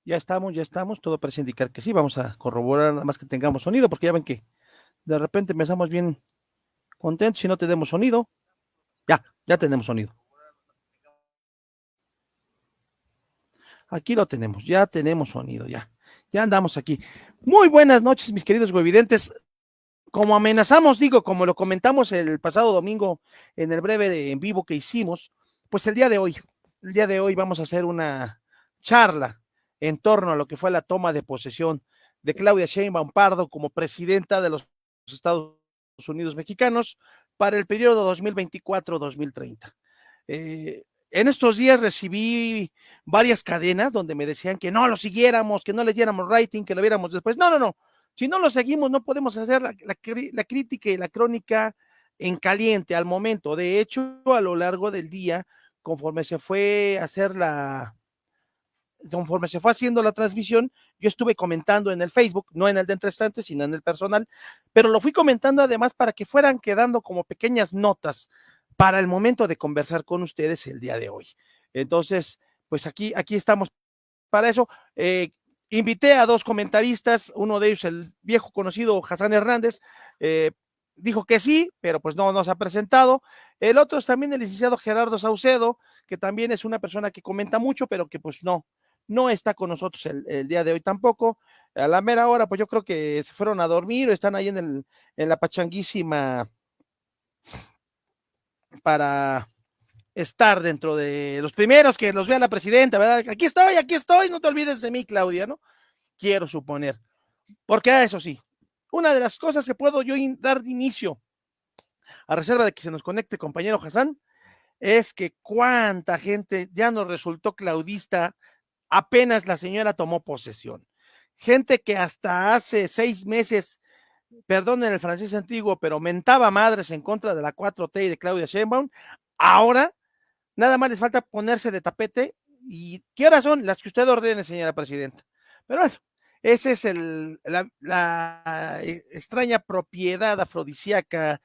Ya estamos, todo parece indicar que sí, vamos a corroborar nada más que tengamos sonido, porque ya ven que de repente empezamos bien contentos si no tenemos sonido. Ya tenemos sonido. Aquí lo tenemos, ya tenemos sonido, ya andamos aquí. Muy buenas noches, mis queridos huevidentes. Como amenazamos, digo, como lo comentamos el pasado domingo en el breve en vivo que hicimos, pues el día de hoy vamos a hacer una charla en torno a lo que fue la toma de posesión de Claudia Sheinbaum Pardo como presidenta de los Estados Unidos mexicanos para el periodo 2024-2030. En estos días recibí varias cadenas donde me decían que no lo siguiéramos, que no le diéramos rating, que lo viéramos después. No. Si no lo seguimos, no podemos hacer la crítica y la crónica en caliente al momento. De hecho, a lo largo del día, conforme se fue a hacer conforme se fue haciendo la transmisión, yo estuve comentando en el Facebook, no en el de Entre Estantes, sino en el personal, pero lo fui comentando además para que fueran quedando como pequeñas notas para el momento de conversar con ustedes el día de hoy. Entonces, pues aquí estamos para eso. Invité a dos comentaristas, uno de ellos el viejo conocido Hassan Hernández, dijo que sí, pero pues no nos ha presentado. El otro es también el licenciado Gerardo Saucedo, que también es una persona que comenta mucho, pero que pues no está con nosotros el día de hoy tampoco. A la mera hora, pues yo creo que se fueron a dormir o están ahí en la pachanguísima para estar dentro de los primeros que los vea la presidenta, ¿verdad? Aquí estoy, no te olvides de mí, Claudia, ¿no? Quiero suponer. Porque eso sí, una de las cosas que puedo yo dar inicio, a reserva de que se nos conecte compañero Hassan, es que cuánta gente ya nos resultó claudista apenas la señora tomó posesión. Gente que hasta hace 6 meses, perdonen el francés antiguo, pero mentaba madres en contra de la 4T y de Claudia Sheinbaum, ahora nada más les falta ponerse de tapete. ¿Y qué horas son? Las que usted ordene, señora presidenta. Pero bueno, esa es la extraña propiedad afrodisíaca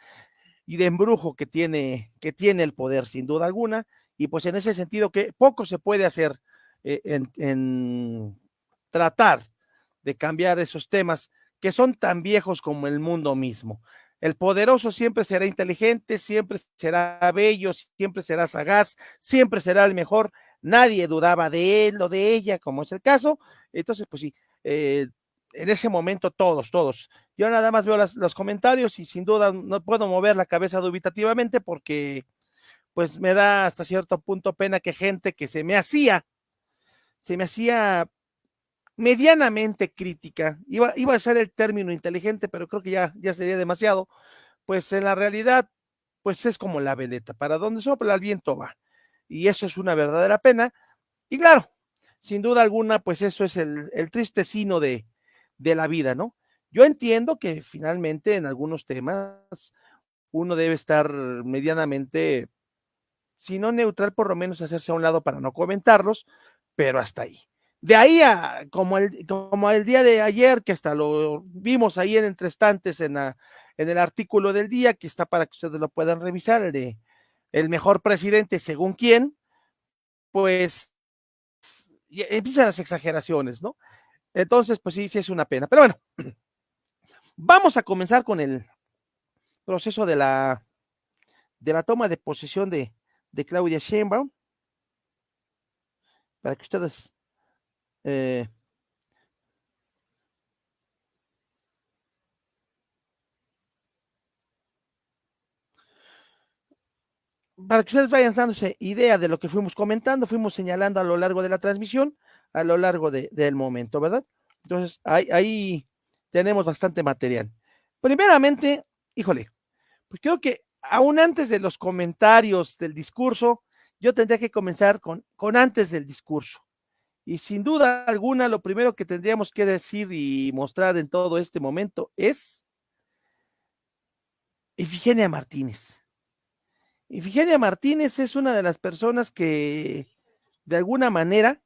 y de embrujo que tiene el poder, sin duda alguna. Y pues en ese sentido que poco se puede hacer en tratar de cambiar esos temas que son tan viejos como el mundo mismo. El poderoso siempre será inteligente, siempre será bello, siempre será sagaz, siempre será el mejor. Nadie dudaba de él o de ella, como es el caso. Entonces, pues sí, en ese momento todos. Yo nada más veo los comentarios y sin duda no puedo mover la cabeza dubitativamente porque pues me da hasta cierto punto pena que gente que se me hacía medianamente crítica, iba a ser el término inteligente, pero creo que ya sería demasiado, pues en la realidad, pues es como la veleta, para donde sopla el viento va. Y eso es una verdadera pena. Y claro, sin duda alguna, pues eso es el triste sino de la vida, ¿no? Yo entiendo que finalmente en algunos temas uno debe estar medianamente, si no neutral, por lo menos hacerse a un lado para no comentarlos, pero hasta ahí. De ahí a como el día de ayer, que hasta lo vimos ahí en Entre Estantes en el artículo del día, que está para que ustedes lo puedan revisar, el de el mejor presidente según quién, pues empiezan las exageraciones, ¿no? Entonces, pues sí es una pena. Pero bueno, vamos a comenzar con el proceso de la toma de posesión de Claudia Sheinbaum, para que ustedes eh, para que ustedes vayan dándose idea de lo que fuimos comentando, fuimos señalando a lo largo de la transmisión, a lo largo del momento, ¿verdad? Entonces, ahí tenemos bastante material. Primeramente, híjole, pues creo que aún antes de los comentarios del discurso, yo tendría que comenzar con antes del discurso. Y sin duda alguna, lo primero que tendríamos que decir y mostrar en todo este momento es Ifigenia Martínez. Ifigenia Martínez es una de las personas que de alguna manera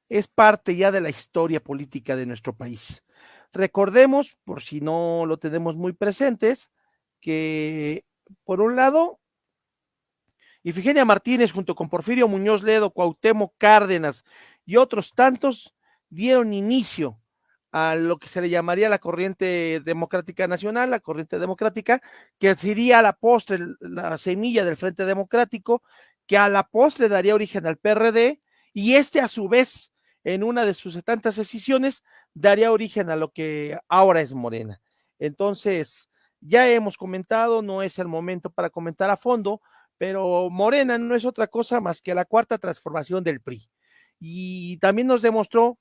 es parte ya de la historia política de nuestro país. Recordemos, por si no lo tenemos muy presentes, que por un lado, Ifigenia Martínez, junto con Porfirio Muñoz Ledo, Cuauhtémoc Cárdenas y otros tantos, dieron inicio a lo que se le llamaría la corriente democrática nacional, la corriente democrática, que sería a la postre la semilla del Frente Democrático, que a la postre daría origen al PRD, y a su vez, en una de sus tantas decisiones, daría origen a lo que ahora es Morena. Entonces, ya hemos comentado, no es el momento para comentar a fondo, pero Morena no es otra cosa más que la cuarta transformación del PRI. Y también nos demostró,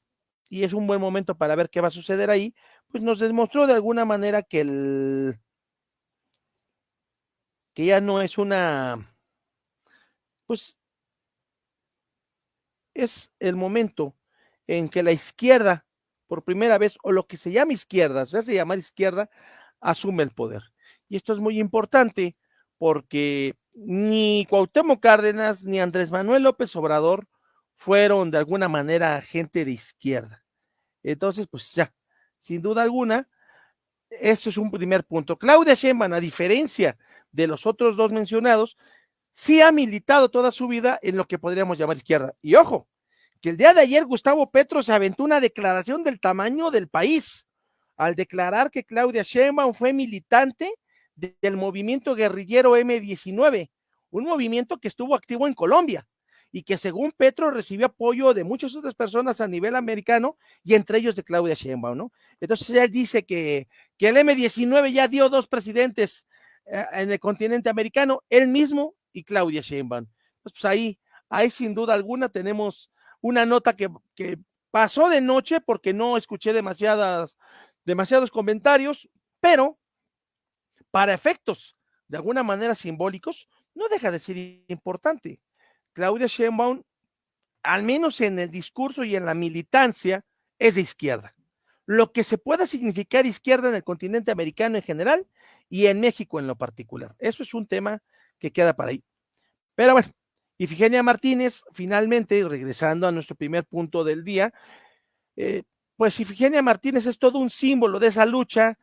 y es un buen momento para ver qué va a suceder ahí, pues nos demostró de alguna manera que ya no es pues es el momento en que la izquierda, por primera vez, o lo que se llama izquierda, se hace llamar izquierda, asume el poder. Y esto es muy importante porque ni Cuauhtémoc Cárdenas ni Andrés Manuel López Obrador fueron de alguna manera gente de izquierda. Entonces, pues ya, sin duda alguna, eso es un primer punto. Claudia Sheinbaum, a diferencia de los otros dos mencionados, sí ha militado toda su vida en lo que podríamos llamar izquierda. Y ojo, que el día de ayer Gustavo Petro se aventó una declaración del tamaño del país al declarar que Claudia Sheinbaum fue militante del movimiento guerrillero M19, un movimiento que estuvo activo en Colombia y que según Petro recibió apoyo de muchas otras personas a nivel americano y entre ellos de Claudia Sheinbaum, ¿no? Entonces él dice que el M19 ya dio dos presidentes en el continente americano, él mismo y Claudia Sheinbaum. Pues ahí sin duda alguna tenemos una nota que pasó de noche porque no escuché demasiados comentarios, pero para efectos de alguna manera simbólicos, no deja de ser importante. Claudia Sheinbaum, al menos en el discurso y en la militancia, es de izquierda. Lo que se pueda significar izquierda en el continente americano en general y en México en lo particular. Eso es un tema que queda para ahí. Pero bueno, Ifigenia Martínez, finalmente, regresando a nuestro primer punto del día, pues Ifigenia Martínez es todo un símbolo de esa lucha.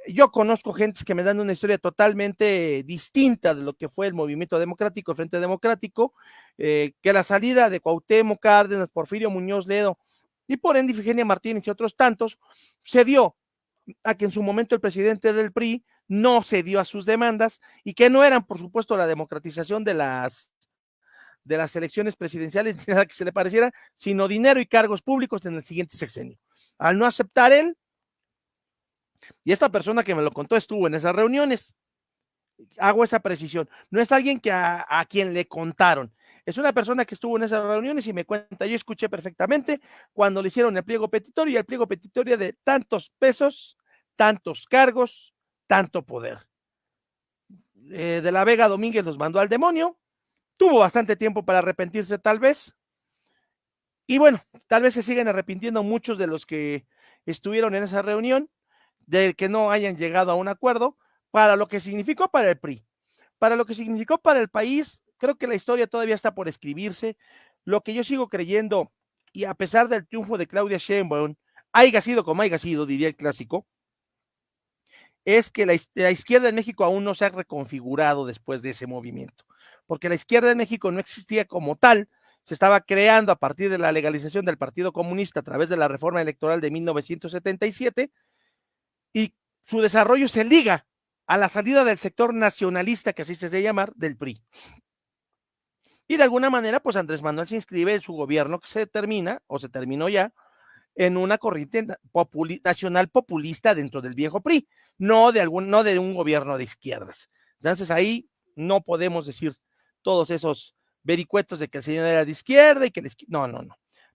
Yo conozco gentes que me dan una historia totalmente distinta de lo que fue el movimiento democrático, el Frente Democrático, que la salida de Cuauhtémoc Cárdenas, Porfirio Muñoz Ledo y por ende Ifigenia Martínez y otros tantos, se dio a que en su momento el presidente del PRI no cedió a sus demandas y que no eran, por supuesto, la democratización de las elecciones presidenciales, ni nada que se le pareciera, sino dinero y cargos públicos en el siguiente sexenio. Al no aceptar él, y esta persona que me lo contó estuvo en esas reuniones, hago esa precisión, no es alguien que a quien le contaron, es una persona que estuvo en esas reuniones y me cuenta, yo escuché perfectamente cuando le hicieron el pliego petitorio y el pliego petitorio de tantos pesos, tantos cargos, tanto poder. De la Vega Domínguez los mandó al demonio, tuvo bastante tiempo para arrepentirse tal vez, y bueno, tal vez se siguen arrepintiendo muchos de los que estuvieron en esa reunión, de que no hayan llegado a un acuerdo, para lo que significó para el PRI. Para lo que significó para el país, creo que la historia todavía está por escribirse. Lo que yo sigo creyendo, y a pesar del triunfo de Claudia Sheinbaum, haya sido como haya sido, diría el clásico, es que la izquierda en México aún no se ha reconfigurado después de ese movimiento, porque la izquierda en México no existía como tal, se estaba creando a partir de la legalización del Partido Comunista a través de la reforma electoral de 1977 y su desarrollo se liga a la salida del sector nacionalista, que así se debe llamar, del PRI. Y de alguna manera, pues Andrés Manuel se inscribe en su gobierno que se termina, o se terminó ya, en una corriente nacional populista dentro del viejo PRI, no de un gobierno de izquierdas. Entonces ahí no podemos decir todos esos vericuetos de que el señor era de izquierda y que no.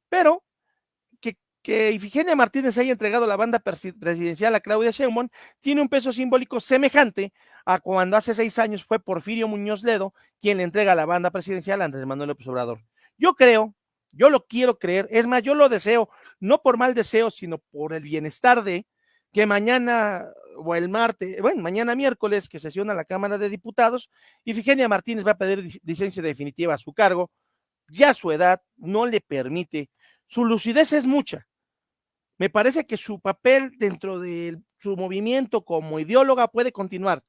Pero que Ifigenia Martínez haya entregado la banda presidencial a Claudia Sheinbaum tiene un peso simbólico semejante a cuando hace 6 años fue Porfirio Muñoz Ledo quien le entrega la banda presidencial a Andrés Manuel López Obrador. Yo lo quiero creer, es más, yo lo deseo, no por mal deseo, sino por el bienestar de que mañana o el martes, bueno, mañana miércoles que sesiona la Cámara de Diputados, Ifigenia Martínez va a pedir licencia definitiva a su cargo, ya su edad no le permite, su lucidez es mucha. Me parece que su papel dentro de su movimiento como ideóloga puede continuar,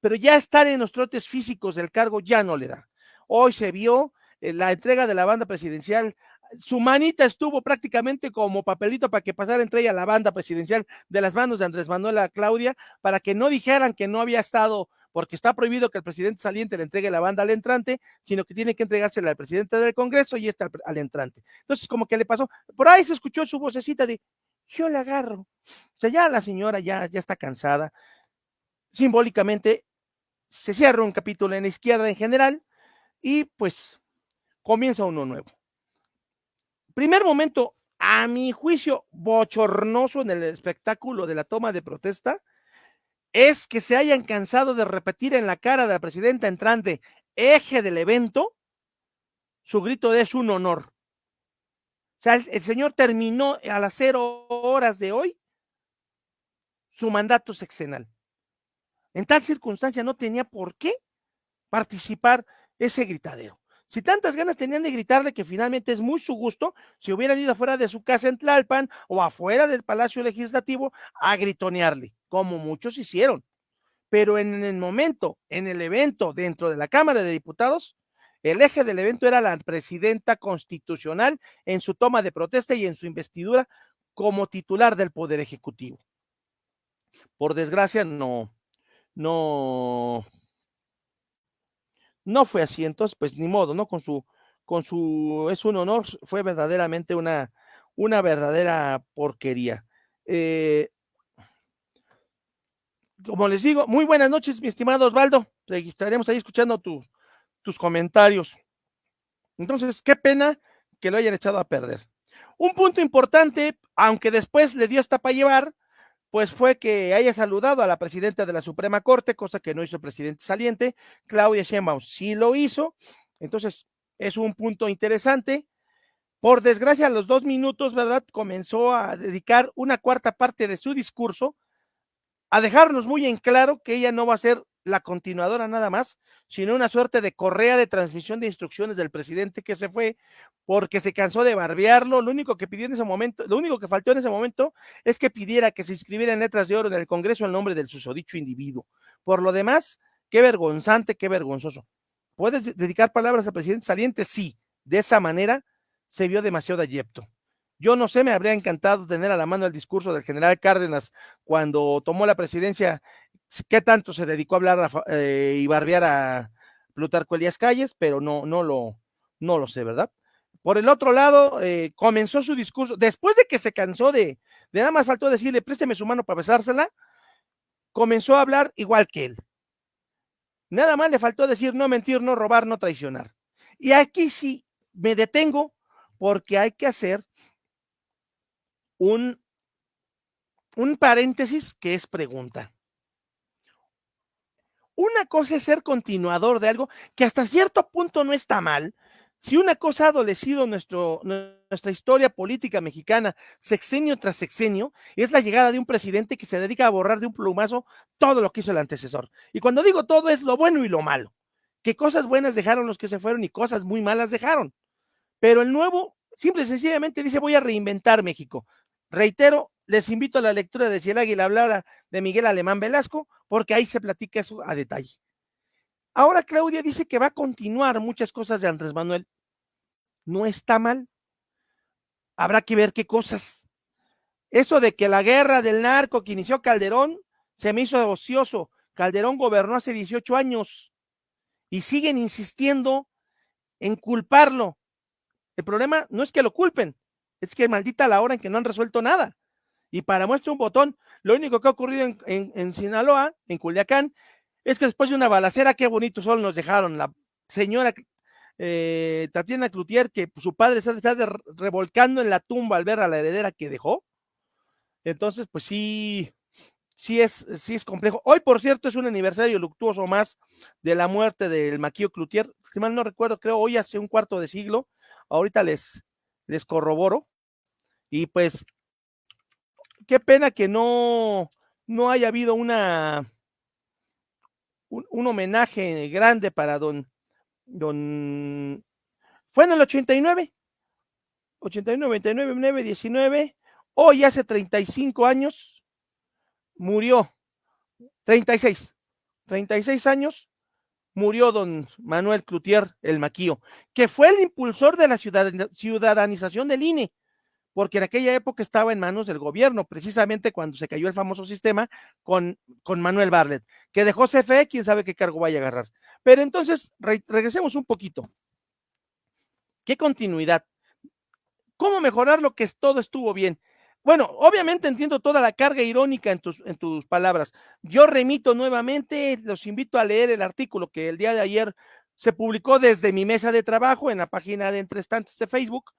pero ya estar en los trotes físicos del cargo ya no le da. Hoy se vio la entrega de la banda presidencial. Su manita estuvo prácticamente como papelito para que pasara entre ella la banda presidencial de las manos de Andrés Manuel a Claudia, para que no dijeran que no había estado, porque está prohibido que el presidente saliente le entregue la banda al entrante, sino que tiene que entregársela al presidente del Congreso y esta al entrante. Entonces, como que le pasó, por ahí se escuchó su vocecita de, yo la agarro. O sea, ya la señora ya está cansada. Simbólicamente se cierra un capítulo en la izquierda en general y pues comienza uno nuevo. Primer momento, a mi juicio, bochornoso en el espectáculo de la toma de protesta, es que se hayan cansado de repetir en la cara de la presidenta entrante, eje del evento, su grito de es un honor. O sea, el señor terminó a las 0 horas de hoy su mandato sexenal. En tal circunstancia no tenía por qué participar ese gritadero. Si tantas ganas tenían de gritarle, que finalmente es muy su gusto, si hubieran ido afuera de su casa en Tlalpan o afuera del Palacio Legislativo a gritonearle, como muchos hicieron. Pero en el momento, en el evento dentro de la Cámara de Diputados, el eje del evento era la presidenta constitucional en su toma de protesta y en su investidura como titular del Poder Ejecutivo. Por desgracia, no fue así, entonces pues ni modo, ¿no? Es un honor, fue verdaderamente una verdadera porquería. Como les digo, muy buenas noches, mi estimado Osvaldo, estaremos ahí escuchando tus comentarios. Entonces, qué pena que lo hayan echado a perder. Un punto importante, aunque después le dio hasta para llevar, pues fue que haya saludado a la presidenta de la Suprema Corte, cosa que no hizo el presidente saliente. Claudia Sheinbaum sí lo hizo. Entonces, es un punto interesante. Por desgracia, a los 2 minutos, ¿verdad? Comenzó a dedicar una cuarta parte de su discurso a dejarnos muy en claro que ella no va a ser la continuadora nada más, sino una suerte de correa de transmisión de instrucciones del presidente que se fue porque se cansó de barbearlo. Lo único que pidió en ese momento, lo único que faltó en ese momento es que pidiera que se inscribiera en letras de oro en el Congreso el nombre del susodicho individuo. Por lo demás, qué vergonzante, qué vergonzoso. ¿Puedes dedicar palabras al presidente saliente? Sí, de esa manera se vio demasiado ayepto. Yo no sé, me habría encantado tener a la mano el discurso del general Cárdenas cuando tomó la presidencia, qué tanto se dedicó a hablar y barbear a Plutarco Elías Calles, pero no lo sé, ¿verdad? Por el otro lado, comenzó su discurso, después de que se cansó de nada más faltó decirle, présteme su mano para besársela, comenzó a hablar igual que él. Nada más le faltó decir no mentir, no robar, no traicionar. Y aquí sí me detengo porque hay que hacer un paréntesis que es pregunta. Una cosa es ser continuador de algo que hasta cierto punto no está mal. Si una cosa ha adolecido nuestra historia política mexicana sexenio tras sexenio, es la llegada de un presidente que se dedica a borrar de un plumazo todo lo que hizo el antecesor. Y cuando digo todo es lo bueno y lo malo. Que cosas buenas dejaron los que se fueron y cosas muy malas dejaron. Pero el nuevo simple y sencillamente dice voy a reinventar México. Reitero, les invito a la lectura de Si el águila hablara de Miguel Alemán Velasco, porque ahí se platica eso a detalle. Ahora Claudia dice que va a continuar muchas cosas de Andrés Manuel. No está mal. Habrá que ver qué cosas. Eso de que la guerra del narco que inició Calderón se me hizo ocioso. Calderón gobernó hace 18 años y siguen insistiendo en culparlo. El problema no es que lo culpen, es que maldita la hora en que no han resuelto nada. Y para muestra un botón, lo único que ha ocurrido en Sinaloa, en Culiacán, es que después de una balacera, qué bonito sol nos dejaron. La señora Tatiana Cloutier, que su padre se está revolcando en la tumba al ver a la heredera que dejó. Entonces, pues sí es complejo. Hoy, por cierto, es un aniversario luctuoso más de la muerte del Maquillo Cloutier. Si mal no recuerdo, creo hoy hace un cuarto de siglo. Ahorita les corroboro. Y pues, qué pena que no haya habido un homenaje grande para don. Fue en el 89, 99, 9, 19. Hoy hace 35 años murió. 36 años murió don Manuel Cloutier, el Maquío, que fue el impulsor de la ciudadanización del INE, porque en aquella época estaba en manos del gobierno, precisamente cuando se cayó el famoso sistema con Manuel Bartlett, que dejó CFE, quién sabe qué cargo vaya a agarrar. Pero entonces, regresemos un poquito. ¿Qué continuidad? ¿Cómo mejorar lo que todo estuvo bien? Bueno, obviamente entiendo toda la carga irónica en tus palabras. Yo remito nuevamente, los invito a leer el artículo que el día de ayer se publicó desde mi mesa de trabajo en la página de Entre Estantes de Facebook.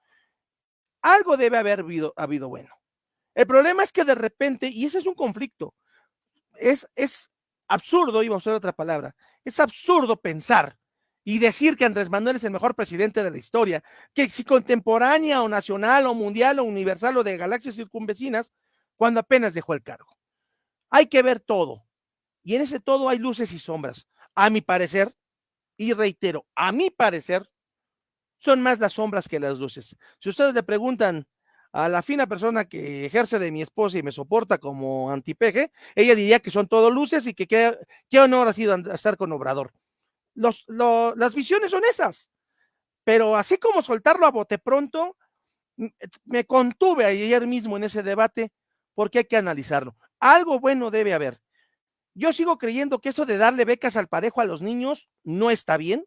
Algo debe haber habido bueno. El problema es que de repente, y ese es un conflicto, es absurdo, iba a usar otra palabra, es absurdo pensar y decir que Andrés Manuel es el mejor presidente de la historia, que si contemporánea o nacional o mundial o universal o de galaxias circunvecinas, cuando apenas dejó el cargo. Hay que ver todo, y en ese todo hay luces y sombras. A mi parecer, y reitero, a mi parecer, son más las sombras que las luces. Si ustedes le preguntan a la fina persona que ejerce de mi esposa y me soporta como antipeje, ella diría que son todo luces y que qué honor ha sido estar con Obrador. Las visiones son esas, pero así como soltarlo a bote pronto, me contuve ayer mismo en ese debate porque hay que analizarlo. Algo bueno debe haber. Yo sigo creyendo que eso de darle becas al parejo a los niños no está bien.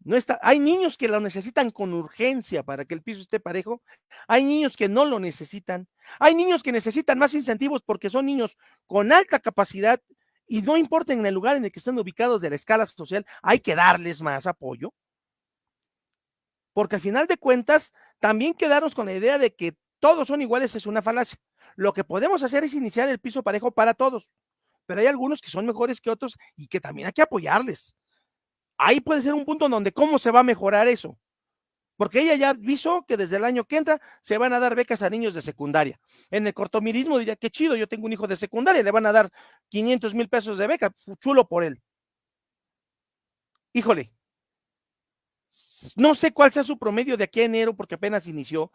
No está, hay niños que lo necesitan con urgencia para que el piso esté parejo, hay niños que no lo necesitan, hay niños que necesitan más incentivos porque son niños con alta capacidad y no importa en el lugar en el que estén ubicados de la escala social, hay que darles más apoyo, porque al final de cuentas también quedarnos con la idea de que todos son iguales es una falacia. Lo que podemos hacer es iniciar el piso parejo para todos, pero hay algunos que son mejores que otros y que también hay que apoyarles. Ahí puede ser un punto donde cómo se va a mejorar eso. Porque ella ya avisó que desde el año que entra se van a dar becas a niños de secundaria. En el cortomirismo diría, qué chido, yo tengo un hijo de secundaria, le van a dar 500,000 pesos de beca, chulo por él. Híjole, no sé cuál sea su promedio de aquí a enero porque apenas inició.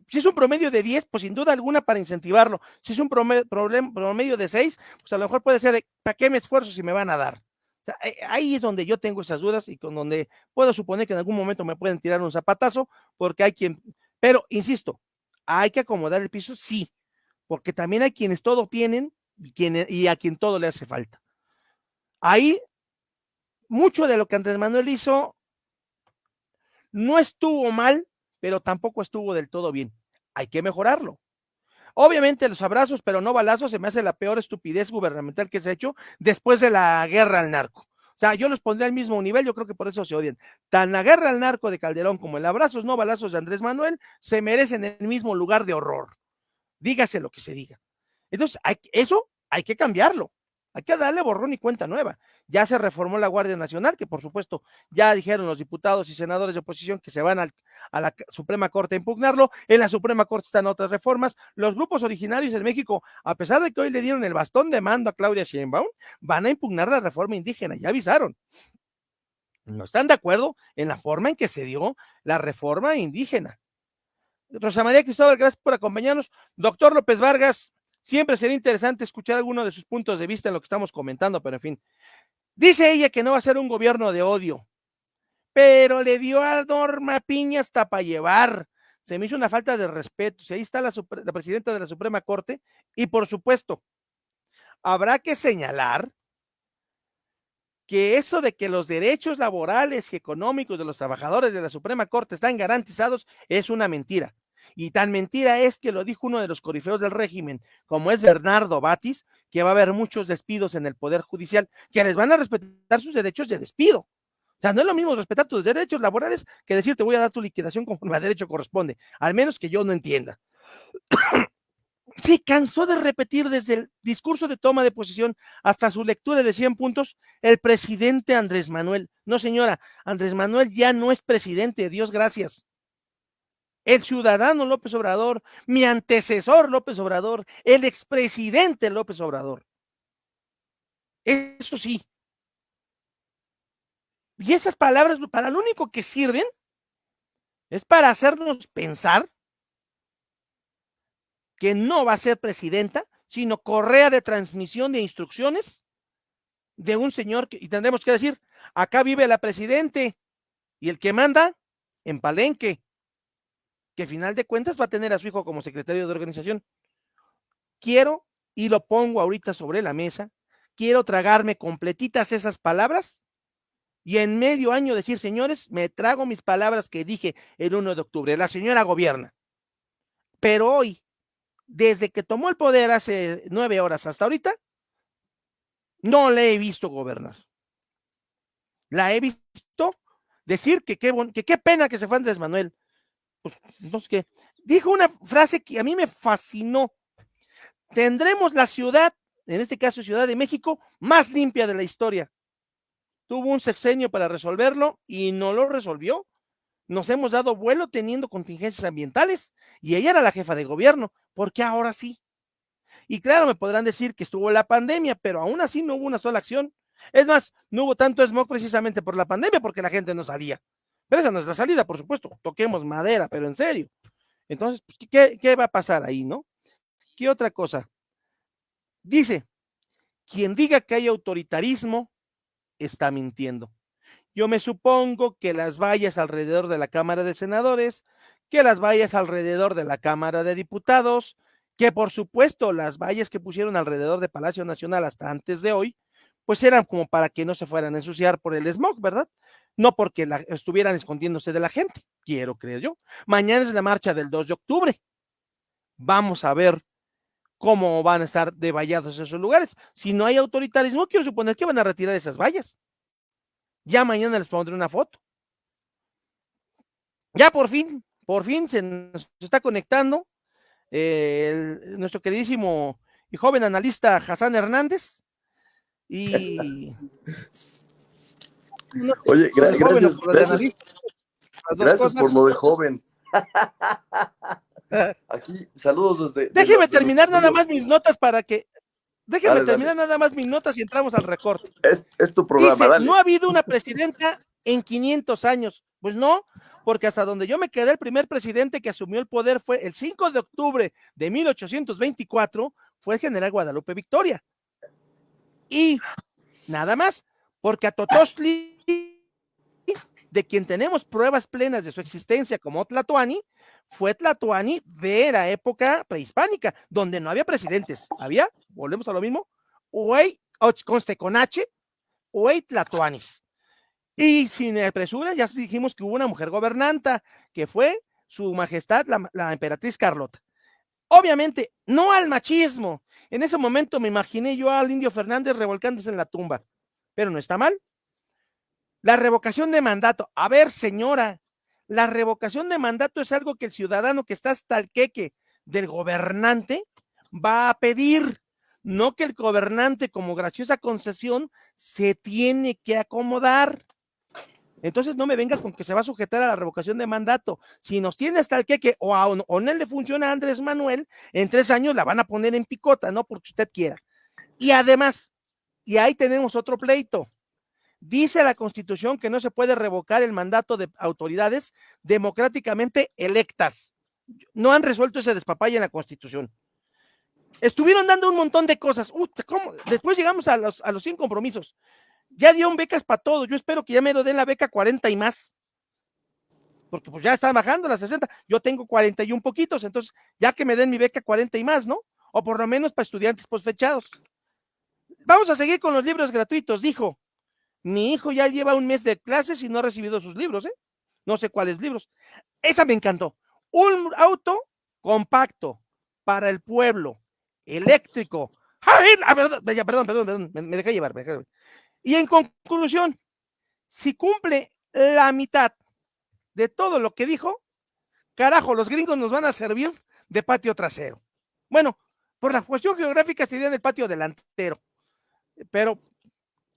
Si es un promedio de 10, pues sin duda alguna para incentivarlo. Si es un promedio de 6, pues a lo mejor puede ser de, ¿para qué me esfuerzo si me van a dar? O sea, ahí es donde yo tengo esas dudas y con donde puedo suponer que en algún momento me pueden tirar un zapatazo, porque hay quien, pero insisto, hay que acomodar el piso, sí, porque también hay quienes todo tienen y a quien todo le hace falta. Ahí, mucho de lo que Andrés Manuel hizo no estuvo mal, pero tampoco estuvo del todo bien. Hay que mejorarlo. Obviamente los abrazos, pero no balazos, se me hace la peor estupidez gubernamental que se ha hecho después de la guerra al narco. O sea, yo los pondré al mismo nivel, yo creo que por eso se odian. Tan la guerra al narco de Calderón como el abrazos, no balazos de Andrés Manuel, se merecen el mismo lugar de horror. Dígase lo que se diga. Entonces, eso hay que cambiarlo. Hay que darle borrón y cuenta nueva. Ya se reformó la Guardia Nacional, que por supuesto ya dijeron los diputados y senadores de oposición que se van a la Suprema Corte a impugnarlo. En la Suprema Corte están otras reformas. Los grupos originarios en México, a pesar de que hoy le dieron el bastón de mando a Claudia Sheinbaum, van a impugnar la reforma indígena, ya avisaron. No están de acuerdo en la forma en que se dio la reforma indígena. Rosa María Cristóbal, gracias por acompañarnos. Doctor López Vargas, siempre sería interesante escuchar alguno de sus puntos de vista en lo que estamos comentando, pero en fin. Dice ella que no va a ser un gobierno de odio, pero le dio a Norma Piña hasta para llevar. Se me hizo una falta de respeto. Si ahí está la presidenta de la Suprema Corte, y por supuesto, habrá que señalar que eso de que los derechos laborales y económicos de los trabajadores de la Suprema Corte están garantizados es una mentira. Y tan mentira es que lo dijo uno de los corifeos del régimen, como es Bernardo Batis, que va a haber muchos despidos en el Poder Judicial, que les van a respetar sus derechos de despido. O sea, no es lo mismo respetar tus derechos laborales que decir te voy a dar tu liquidación conforme a derecho corresponde, al menos que yo no entienda. Se cansó de repetir desde el discurso de toma de posición hasta su lectura de 100 puntos el presidente Andrés Manuel. No, señora, Andrés Manuel ya no es presidente, Dios gracias. El ciudadano López Obrador, mi antecesor López Obrador, el expresidente López Obrador. Eso sí. Y esas palabras para lo único que sirven es para hacernos pensar que no va a ser presidenta, sino correa de transmisión de instrucciones de un señor y tendremos que decir, acá vive la presidente y el que manda en Palenque, que al final de cuentas va a tener a su hijo como secretario de organización. Quiero, y lo pongo ahorita sobre la mesa, quiero tragarme completitas esas palabras y en medio año decir, señores, me trago mis palabras que dije el 1 de octubre, la señora gobierna. Pero hoy, desde que tomó el poder hace 9 horas hasta ahorita, no le he visto gobernar. La he visto decir que qué pena que se fue Andrés Manuel. Pues, no sé qué. Dijo una frase que a mí me fascinó. Tendremos la ciudad, en este caso Ciudad de México, más limpia de la historia. Tuvo un sexenio para resolverlo y no lo resolvió. Nos hemos dado vuelo teniendo contingencias ambientales y ella era la jefa de gobierno. ¿Por qué ahora sí? Y claro, me podrán decir que estuvo la pandemia, pero aún así no hubo una sola acción. Es más, no hubo tanto smog precisamente por la pandemia, porque la gente no salía. Pero esa no es la salida, por supuesto. Toquemos madera, pero en serio. Entonces, pues, ¿qué va a pasar ahí, no? ¿Qué otra cosa? Dice, quien diga que hay autoritarismo está mintiendo. Yo me supongo que las vallas alrededor de la Cámara de Senadores, que las vallas alrededor de la Cámara de Diputados, que por supuesto las vallas que pusieron alrededor de Palacio Nacional hasta antes de hoy, pues eran como para que no se fueran a ensuciar por el smog, ¿verdad? No porque estuvieran escondiéndose de la gente, quiero creer yo. Mañana es la marcha del 2 de octubre. Vamos a ver cómo van a estar devallados esos lugares. Si no hay autoritarismo, quiero suponer que van a retirar esas vallas. Ya mañana les pondré una foto. Ya por fin se nos está conectando nuestro queridísimo y joven analista Hassan Hernández. Y no sé Oye, por lo de joven o por lo de gracias, analista, las dos gracias por cosas. lo de joven. Aquí, saludos Déjeme de los terminar nada estudios. más mis notas para que. Déjeme Dale, dale. terminar nada más mis notas y entramos al recorte. Es tu programa, Dice, no dale. ha habido una presidenta en 500 años. Pues no, porque hasta donde yo me quedé, el primer presidente que asumió el poder fue el 5 de octubre de 1824, fue el general Guadalupe Victoria. Y nada más, porque a Totosli, de quien tenemos pruebas plenas de su existencia como Tlatoani, fue Tlatoani de la época prehispánica, donde no había presidentes. Había, volvemos a lo mismo, Huey, conste con H, Huey Tlatoanis. Y sin apresura, ya dijimos que hubo una mujer gobernanta, que fue su majestad, la emperatriz Carlota. Obviamente, no al machismo. En ese momento me imaginé yo al Indio Fernández revolcándose en la tumba, pero no está mal. La revocación de mandato. A ver, señora, la revocación de mandato es algo que el ciudadano que está hasta el queque del gobernante va a pedir, no que el gobernante como graciosa concesión se tiene que acomodar. Entonces no me venga con que se va a sujetar a la revocación de mandato. Si nos tiene hasta el queque o no le funciona a Andrés Manuel, en 3 años la van a poner en picota, no porque usted quiera. Y además, y ahí tenemos otro pleito. Dice la Constitución que no se puede revocar el mandato de autoridades democráticamente electas. No han resuelto ese despapalle en la Constitución. Estuvieron dando un montón de cosas. ¿Cómo? Después llegamos a los 100 compromisos. Ya dieron becas para todo. Yo espero que ya me lo den la beca 40 y más. Porque pues ya están bajando las 60. Yo tengo 41 poquitos. Entonces, ya que me den mi beca 40 y más, ¿no? O por lo menos para estudiantes posfechados. Vamos a seguir con los libros gratuitos, dijo. Mi hijo ya lleva un mes de clases y no ha recibido sus libros, ¿eh? No sé cuáles libros. Esa me encantó. Un auto compacto para el pueblo, eléctrico. ¡Ay! Perdón, me dejé llevar. Y en conclusión, si cumple la mitad de todo lo que dijo, carajo, los gringos nos van a servir de patio trasero. Bueno, por la cuestión geográfica sería en el patio delantero. Pero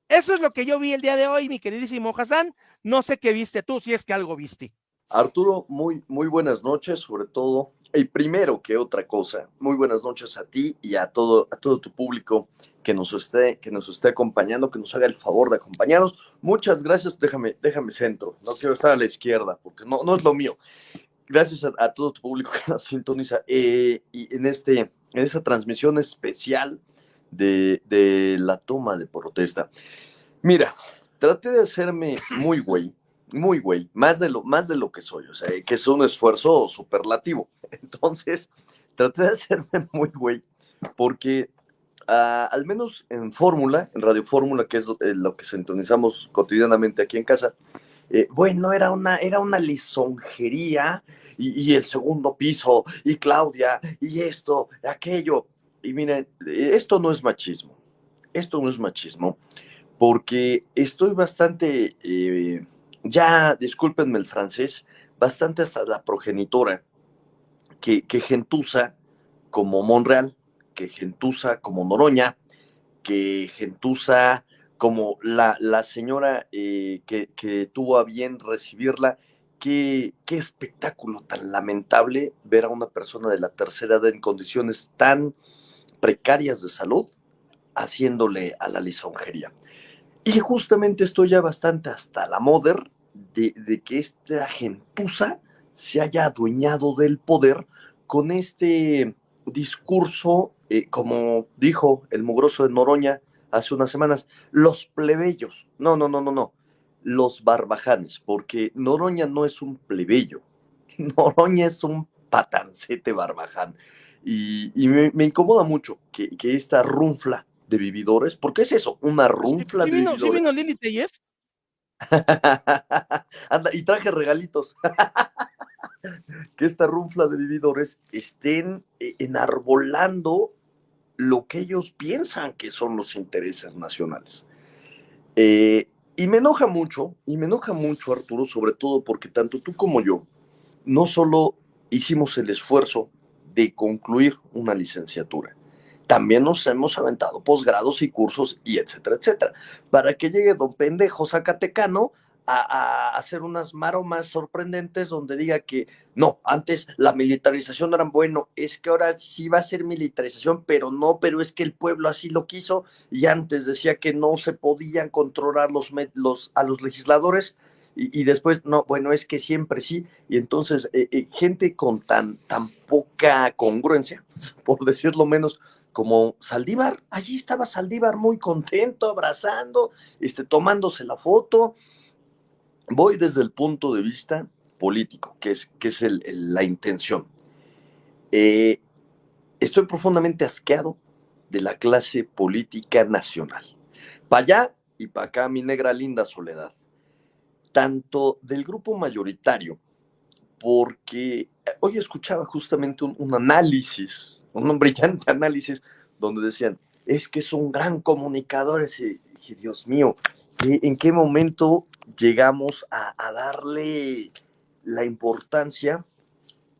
eso es lo que yo vi el día de hoy, mi queridísimo Hassan. No sé qué viste tú, si es que algo viste. Arturo, muy buenas noches, sobre todo. Y primero que otra cosa, muy buenas noches a ti y a todo tu público que nos esté acompañando, que nos haga el favor de acompañarnos. Muchas gracias. Déjame centro. No quiero estar a la izquierda porque no es lo mío. Gracias a todo tu público que nos sintoniza y en esta transmisión especial de la toma de protesta. Mira, traté de hacerme muy güey, más de lo que soy, o sea, que es un esfuerzo superlativo. Entonces, traté de hacerme muy güey, porque al menos en Fórmula, en Radio Fórmula, que es lo que sintonizamos cotidianamente aquí en casa, bueno, era una lisonjería y el segundo piso y Claudia y esto, aquello. Y miren, esto no es machismo, porque estoy bastante, ya discúlpenme el francés, bastante hasta la progenitora que gentuza como Monreal, que gentuza como Noroña, que gentuza como la señora que tuvo a bien recibirla. Qué espectáculo tan lamentable ver a una persona de la tercera edad en condiciones tan precarias de salud haciéndole a la lisonjería. Y justamente estoy ya bastante hasta la moder de que esta gentuza se haya adueñado del poder con este discurso, como dijo el mugroso de Noroña hace unas semanas, los plebeyos. No, no, no, no, no. Los barbajanes, porque Noroña no es un plebeyo. Noroña es un patancete barbaján. Y me incomoda mucho que esta runfla de vividores, porque es eso, una runfla de Sí vino vividores. Lili Telles. Anda, y traje regalitos. Que esta runfla de vividores estén enarbolando lo que ellos piensan que son los intereses nacionales. Y me enoja mucho, Arturo, sobre todo porque tanto tú como yo no solo hicimos el esfuerzo de concluir una licenciatura, también nos hemos aventado posgrados y cursos y etcétera, etcétera, para que llegue don pendejo Zacatecano a hacer unas maromas sorprendentes donde diga que no, antes la militarización no era bueno, es que ahora sí va a ser militarización, pero no, pero es que el pueblo así lo quiso y antes decía que no se podían controlar a los legisladores y después, no, bueno, es que siempre sí, y entonces gente con tan poca congruencia, por decirlo menos, como Saldívar, allí estaba Saldívar muy contento, abrazando, tomándose la foto. Voy desde el punto de vista político, que es la intención. Eh, Estoy profundamente asqueado de la clase política nacional. Para allá y para acá, mi negra linda Soledad. Tanto del grupo mayoritario, porque hoy escuchaba justamente un análisis, un brillante análisis, donde decían, es que es un gran comunicador ese. Dije, Dios mío, ¿en qué momento llegamos a darle la importancia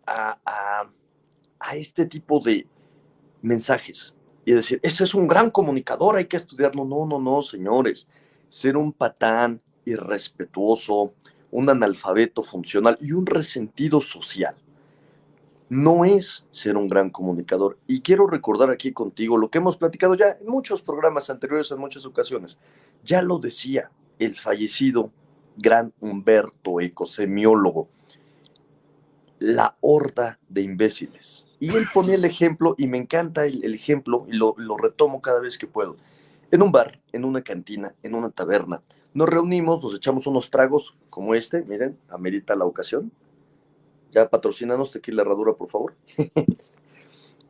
a, a, a este tipo de mensajes? Y decir, ese es un gran comunicador, hay que estudiarlo. No, no, no, señores. Ser un patán irrespetuoso, un analfabeto funcional y un resentido social no es ser un gran comunicador. Y quiero recordar aquí contigo lo que hemos platicado ya en muchos programas anteriores, en muchas ocasiones. Ya lo decía el fallecido gran Humberto Eco, semiólogo, la horda de imbéciles. Y él ponía el ejemplo, y me encanta el ejemplo, y lo retomo cada vez que puedo. En un bar, en una cantina, en una taberna, nos reunimos, nos echamos unos tragos como este, miren, amerita la ocasión. Ya patrocínanos Tequila Herradura, por favor.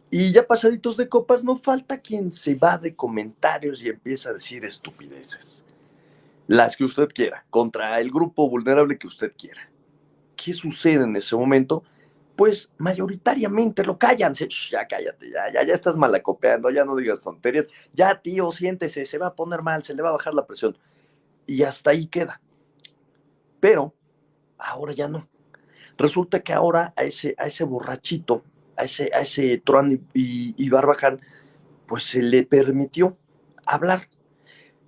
Y ya pasaditos de copas, no falta quien se va de comentarios y empieza a decir estupideces. Las que usted quiera, contra el grupo vulnerable que usted quiera. ¿Qué sucede en ese momento? Pues mayoritariamente lo callan. Ya cállate, ya estás malacopeando, ya no digas tonterías. Ya, tío, siéntese, se va a poner mal, se le va a bajar la presión. Y hasta ahí queda. Pero ahora ya no. Resulta que ahora a ese borrachito, a ese Truán y Barbaján, pues se le permitió hablar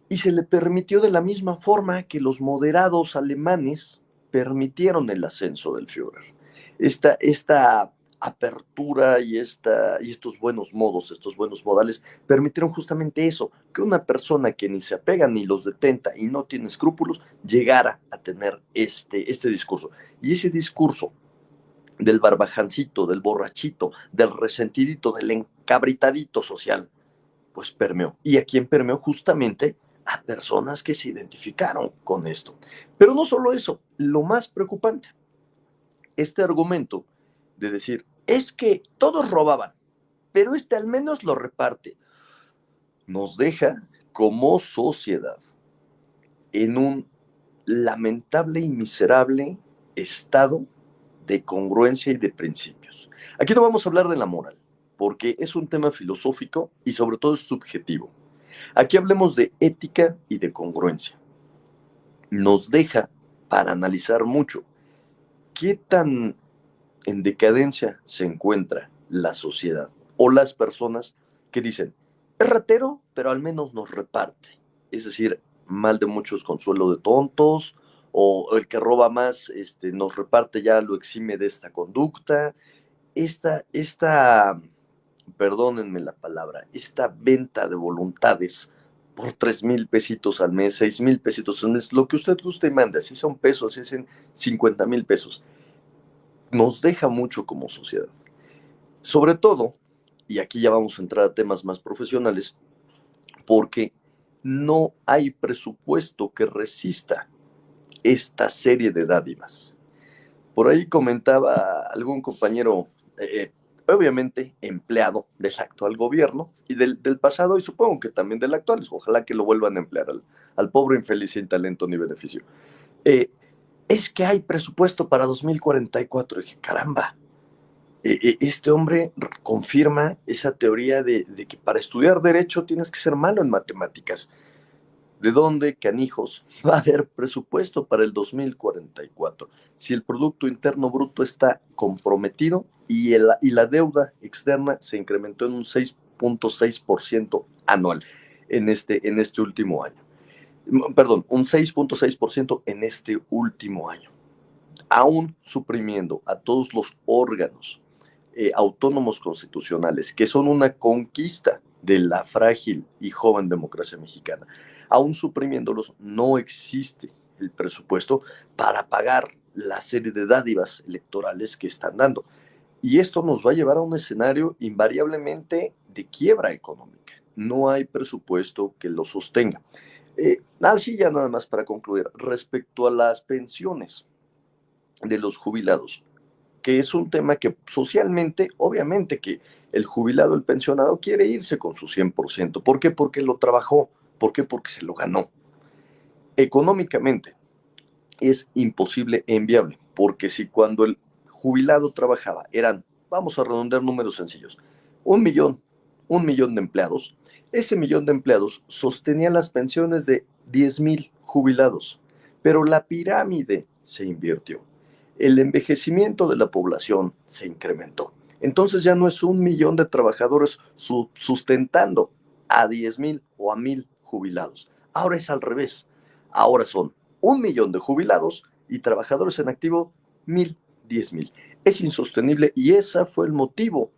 y se le permitió de la misma forma que los moderados alemanes permitieron el ascenso del Führer. Esta apertura y estos buenos modos, estos buenos modales, permitieron justamente eso, que una persona que ni se apega ni los detenta y no tiene escrúpulos, llegara a tener este discurso. Y ese discurso del barbajancito, del borrachito, del resentidito, del encabritadito social, pues permeó. ¿Y a quién permeó? Justamente a personas que se identificaron con esto. Pero no solo eso, lo más preocupante, este argumento de decir, es que todos robaban, pero este al menos lo reparte, nos deja como sociedad en un lamentable y miserable estado de congruencia y de principios. Aquí no vamos a hablar de la moral, porque es un tema filosófico y sobre todo es subjetivo. Aquí hablemos de ética y de congruencia. Nos deja para analizar mucho qué tan en decadencia se encuentra la sociedad o las personas que dicen, es ratero, pero al menos nos reparte. Es decir, mal de muchos consuelo de tontos, o el que roba más nos reparte ya lo exime de esta conducta. Esta, perdónenme la palabra, esta venta de voluntades por 3,000 pesitos al mes, 6,000 pesitos al mes, lo que usted guste y manda, si son pesos, si son 50,000 pesos, nos deja mucho como sociedad. Sobre todo, y aquí ya vamos a entrar a temas más profesionales, porque no hay presupuesto que resista esta serie de dádivas. Por ahí comentaba algún compañero, obviamente empleado del actual gobierno y del pasado, y supongo que también del actual, ojalá que lo vuelvan a emplear al pobre infeliz sin talento ni beneficio. Es que hay presupuesto para 2044. Y dije, caramba, este hombre confirma esa teoría de que para estudiar derecho tienes que ser malo en matemáticas. ¿De dónde, canijos, va a haber presupuesto para el 2044? Si el Producto Interno Bruto está comprometido y la deuda externa se incrementó en un 6,6% anual en este último año. Perdón, un 6,6% en este último año. Aún suprimiendo a todos los órganos autónomos constitucionales, que son una conquista de la frágil y joven democracia mexicana, aún suprimiéndolos, no existe el presupuesto para pagar la serie de dádivas electorales que están dando. Y esto nos va a llevar a un escenario invariablemente de quiebra económica. No hay presupuesto que lo sostenga. Así ya nada más para concluir, respecto a las pensiones de los jubilados, que es un tema que socialmente, obviamente que el jubilado, el pensionado quiere irse con su 100%. ¿Por qué? Porque lo trabajó. ¿Por qué? Porque se lo ganó. Económicamente es imposible e inviable, porque si cuando el jubilado trabajaba eran, vamos a redondear números sencillos, 1 millón, 1 millón de empleados, ese millón de empleados sostenía las pensiones de 10,000 jubilados, pero la pirámide se invirtió. El envejecimiento de la población se incrementó. Entonces ya no es 1 millón de trabajadores sustentando a 10,000 o a 1,000 jubilados. Ahora es al revés. Ahora son 1 millón de jubilados y trabajadores en activo 1,000, 10,000. Es insostenible y ese fue el motivo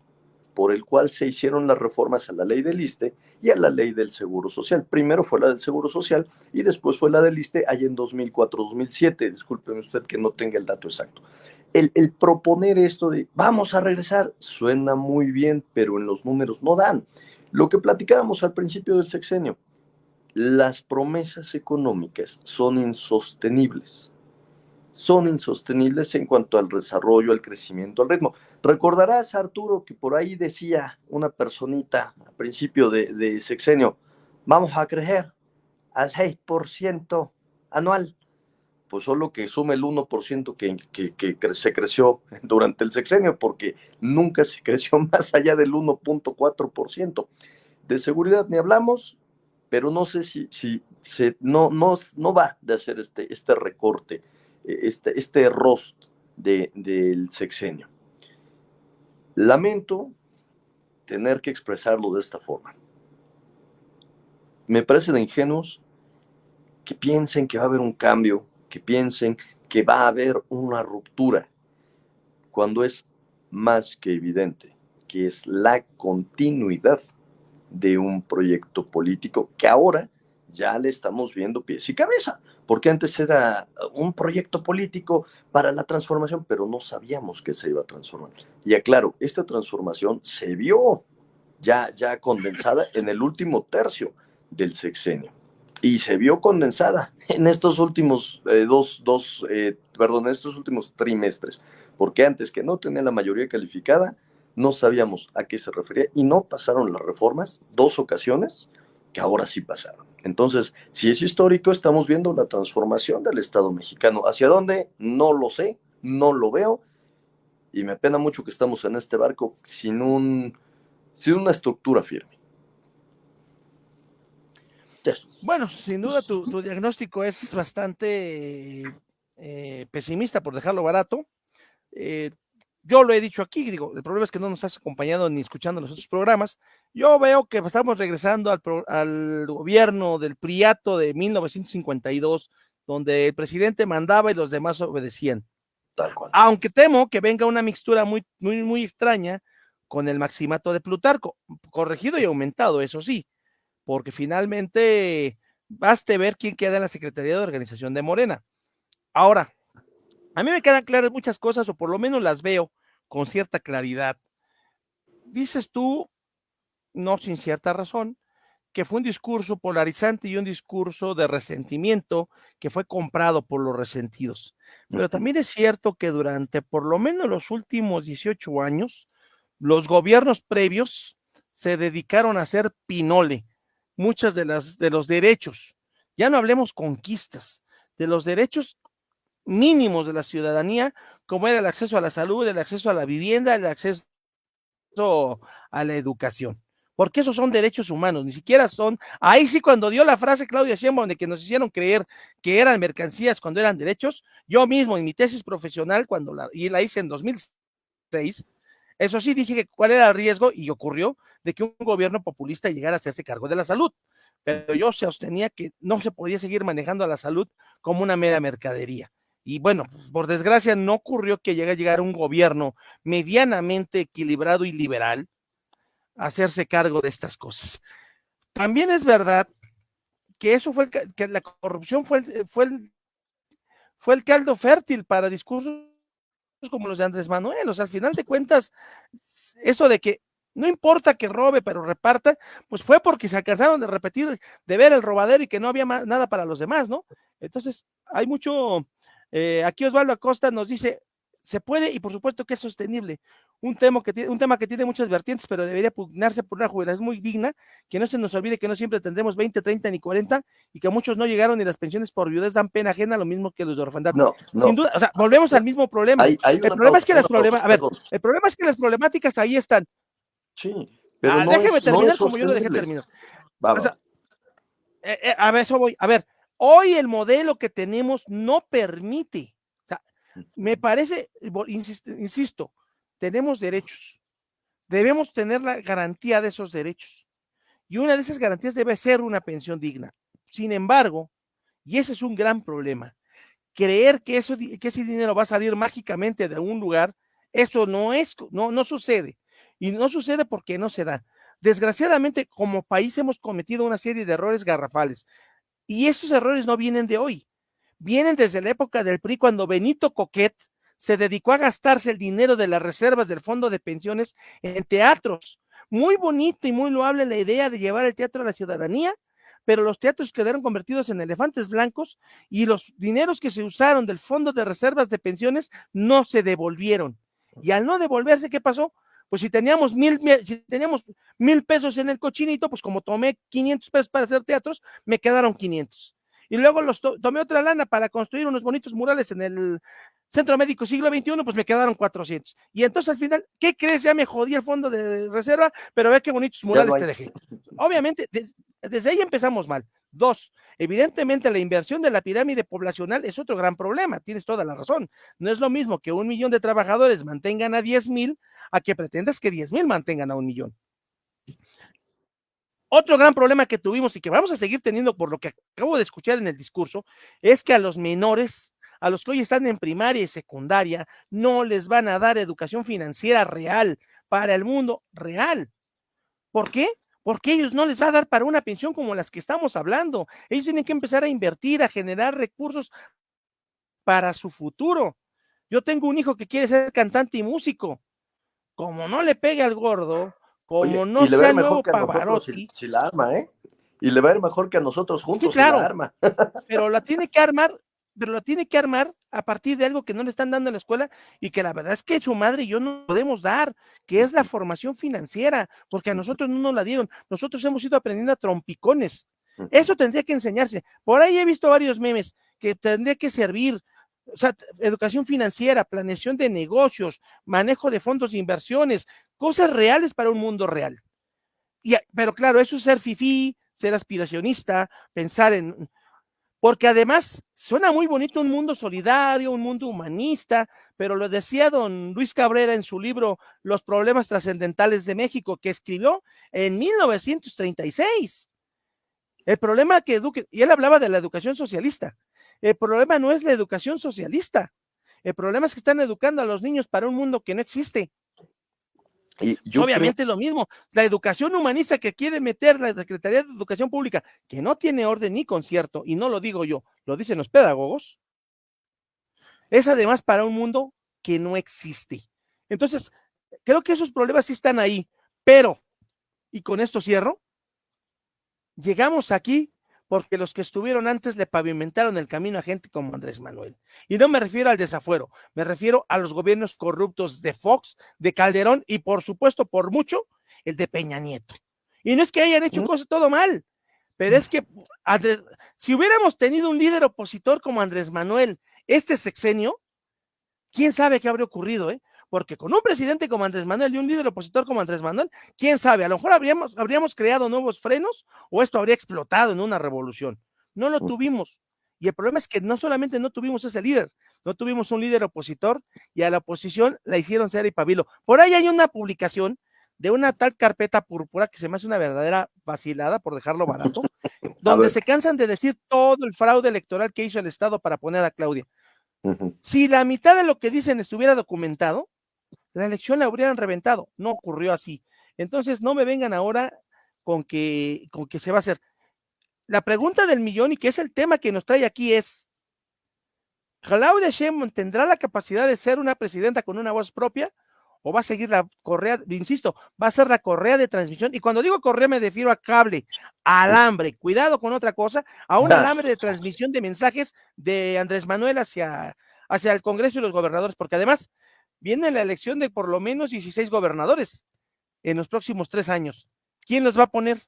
por el cual se hicieron las reformas a la ley del ISSSTE y a la ley del Seguro Social. Primero fue la del Seguro Social y después fue la del ISSSTE allá en 2004, 2007. Discúlpeme usted que no tenga el dato exacto. El proponer esto de vamos a regresar suena muy bien, pero en los números no dan. Lo que platicábamos al principio del sexenio, las promesas económicas son insostenibles. Son insostenibles en cuanto al desarrollo, al crecimiento, al ritmo. Recordarás, Arturo, que por ahí decía una personita a principio de sexenio, vamos a crecer al 6% anual. Pues solo que sume el 1% que se creció durante el sexenio, porque nunca se creció más allá del 1,4%. De seguridad ni hablamos, pero no sé si no va de hacer este recorte, este rost del sexenio. Lamento tener que expresarlo de esta forma. Me parece de ingenuos que piensen que va a haber un cambio, que piensen que va a haber una ruptura, cuando es más que evidente que es la continuidad de un proyecto político que ahora ya le estamos viendo pies y cabeza, porque antes era un proyecto político para la transformación, pero no sabíamos que se iba a transformar. Y aclaro, esta transformación se vio ya condensada en el último tercio del sexenio. Y se vio condensada en estos últimos estos últimos trimestres, porque antes que no tenía la mayoría calificada, no sabíamos a qué se refería y no pasaron las reformas, 2 ocasiones, que ahora sí pasaron. Entonces, si es histórico, estamos viendo la transformación del Estado mexicano. ¿Hacia dónde? No lo sé, no lo veo, y me apena mucho que estamos en este barco sin una estructura firme. Eso. Bueno, sin duda tu diagnóstico es bastante pesimista, por dejarlo barato. Yo lo he dicho aquí, digo, el problema es que no nos has acompañado ni escuchando los otros programas. Yo veo que estamos regresando al gobierno del Priato de 1952, donde el presidente mandaba y los demás obedecían. Tal cual. Aunque temo que venga una mixtura muy, muy, muy extraña con el maximato de Plutarco, corregido y aumentado, eso sí, porque finalmente baste ver quién queda en la Secretaría de Organización de Morena. Ahora, a mí me quedan claras muchas cosas, o por lo menos las veo con cierta claridad. Dices tú, no sin cierta razón, que fue un discurso polarizante y un discurso de resentimiento que fue comprado por los resentidos. Pero también es cierto que durante por lo menos los últimos 18 años, los gobiernos previos se dedicaron a hacer pinole muchas de los derechos. Ya no hablemos conquistas, de los derechos mínimos de la ciudadanía, como era el acceso a la salud, el acceso a la vivienda, el acceso a la educación. Porque esos son derechos humanos, ni siquiera son. Ahí sí, cuando dio la frase Claudia Sheinbaum de que nos hicieron creer que eran mercancías cuando eran derechos, yo mismo en mi tesis profesional, y la hice en 2006, eso sí dije que cuál era el riesgo, y ocurrió, de que un gobierno populista llegara a hacerse cargo de la salud. Pero yo sostenía que no se podía seguir manejando a la salud como una mera mercadería. Y bueno, pues, por desgracia no ocurrió que llegue a llegar un gobierno medianamente equilibrado y liberal a hacerse cargo de estas cosas. También es verdad que eso fue que la corrupción fue el caldo fértil para discursos como los de Andrés Manuel. O sea, al final de cuentas, eso de que no importa que robe, pero reparta, pues fue porque se alcanzaron de repetir, de ver el robadero y que no había nada para los demás, ¿no? Entonces, hay mucho. Aquí Osvaldo Acosta nos dice: se puede y por supuesto que es sostenible. Un tema que tiene muchas vertientes, pero debería pugnarse por una jubilación muy digna, que no se nos olvide que no siempre tendremos 20, 30 ni 40, y que muchos no llegaron y las pensiones por viudez dan pena ajena, lo mismo que los de orfandad. No, Sin no. duda, o sea, volvemos al mismo problema. Hay El una problema es pausa, que una pausa, a ver, perdón. el problema es que las problemáticas ahí están. Sí, pero Déjeme no es terminar como yo lo dejé sostenible. terminar. Va, O va. sea, a ver, eso voy. A ver, hoy el modelo que tenemos no permite. O sea, me parece, insisto, tenemos derechos. Debemos tener la garantía de esos derechos. Y una de esas garantías debe ser una pensión digna. Sin embargo, y ese es un gran problema, creer que ese dinero va a salir mágicamente de algún lugar, eso no sucede. Y no sucede porque no se da. Desgraciadamente, como país hemos cometido una serie de errores garrafales. Y esos errores no vienen de hoy. Vienen desde la época del PRI, cuando Benito Coquet se dedicó a gastarse el dinero de las reservas del fondo de pensiones en teatros. Muy bonito y muy loable la idea de llevar el teatro a la ciudadanía, pero los teatros quedaron convertidos en elefantes blancos y los dineros que se usaron del fondo de reservas de pensiones no se devolvieron. Y al no devolverse, ¿qué pasó? Pues si teníamos 1,000 pesos en el cochinito, pues como tomé 500 pesos para hacer teatros, me quedaron 500. Y luego tomé otra lana para construir unos bonitos murales en el Centro Médico Siglo XXI, pues me quedaron 400. Y entonces al final, ¿qué crees? Ya me jodí el fondo de reserva, pero ve qué bonitos Ya no murales hay. te dejé. Obviamente, desde ahí empezamos mal. 2, evidentemente la inversión de la pirámide poblacional es otro gran problema, tienes toda la razón. No es lo mismo que 1,000,000 de trabajadores mantengan a 10,000 a que pretendas que 10,000 mantengan a 1,000,000. Otro gran problema que tuvimos y que vamos a seguir teniendo por lo que acabo de escuchar en el discurso, es que a los menores, a los que hoy están en primaria y secundaria, no les van a dar educación financiera real para el mundo real. ¿Por qué? Porque ellos no les va a dar para una pensión como las que estamos hablando. Ellos tienen que empezar a invertir, a generar recursos para su futuro. Yo tengo un hijo que quiere ser cantante y músico. Como no le pegue al gordo, como Oye, no y le va a sea ir el mejor nuevo que a nosotros si, Pavarotti, si la arma, ¿eh? Y le va a ir mejor que a nosotros sí, juntos si la claro, arma. pero la tiene que armar, pero la tiene que armar a partir de algo que no le están dando en la escuela y que la verdad es que su madre y yo no podemos dar, que es la formación financiera, porque a nosotros no nos la dieron. Nosotros hemos ido aprendiendo a trompicones. Eso tendría que enseñarse. Por ahí he visto varios memes que tendría que servir. O sea, educación financiera, planeación de negocios, manejo de fondos de inversiones, cosas reales para un mundo real. Pero claro, eso es ser fifí, ser aspiracionista, pensar en, porque además suena muy bonito un mundo solidario, un mundo humanista, pero lo decía don Luis Cabrera en su libro Los problemas trascendentales de México, que escribió en 1936. El problema que eduque, y él hablaba de la educación socialista, el problema no es la educación socialista, el problema es que están educando a los niños para un mundo que no existe. Y Pues yo creo, obviamente es lo mismo. La educación humanista que quiere meter la Secretaría de Educación Pública, que no tiene orden ni concierto, y no lo digo yo, lo dicen los pedagogos, es además para un mundo que no existe. Entonces, creo que esos problemas sí están ahí, pero, y con esto cierro, llegamos aquí porque los que estuvieron antes le pavimentaron el camino a gente como Andrés Manuel. Y no me refiero al desafuero, me refiero a los gobiernos corruptos de Fox, de Calderón y por supuesto, por mucho, el de Peña Nieto. Y no es que hayan hecho cosas todo mal, pero es que Andrés, si hubiéramos tenido un líder opositor como Andrés Manuel este sexenio, quién sabe qué habría ocurrido, ¿eh? Porque con un presidente como Andrés Manuel y un líder opositor como Andrés Manuel, quién sabe, a lo mejor habríamos creado nuevos frenos o esto habría explotado en una revolución. No lo tuvimos. Y el problema es que no solamente no tuvimos ese líder, no tuvimos un líder opositor y a la oposición la hicieron ser y pabilo. Por ahí hay una publicación de una tal carpeta púrpura que se me hace una verdadera vacilada, por dejarlo barato, a donde ver, se cansan de decir todo el fraude electoral que hizo el Estado para poner a Claudia. Si la mitad de lo que dicen estuviera documentado, la elección la habrían reventado. No ocurrió así. Entonces, no me vengan ahora con que se va a hacer. La pregunta del millón y que es el tema que nos trae aquí es, ¿Claudia Sheinbaum tendrá la capacidad de ser una presidenta con una voz propia? ¿O va a seguir la correa, insisto, va a ser la correa de transmisión? Y cuando digo correa me refiero a cable, alambre, cuidado con otra cosa, a un alambre de transmisión de mensajes de Andrés Manuel hacia el Congreso y los gobernadores, porque además viene la elección de por lo menos 16 gobernadores en los próximos 3 años. ¿Quién los va a poner?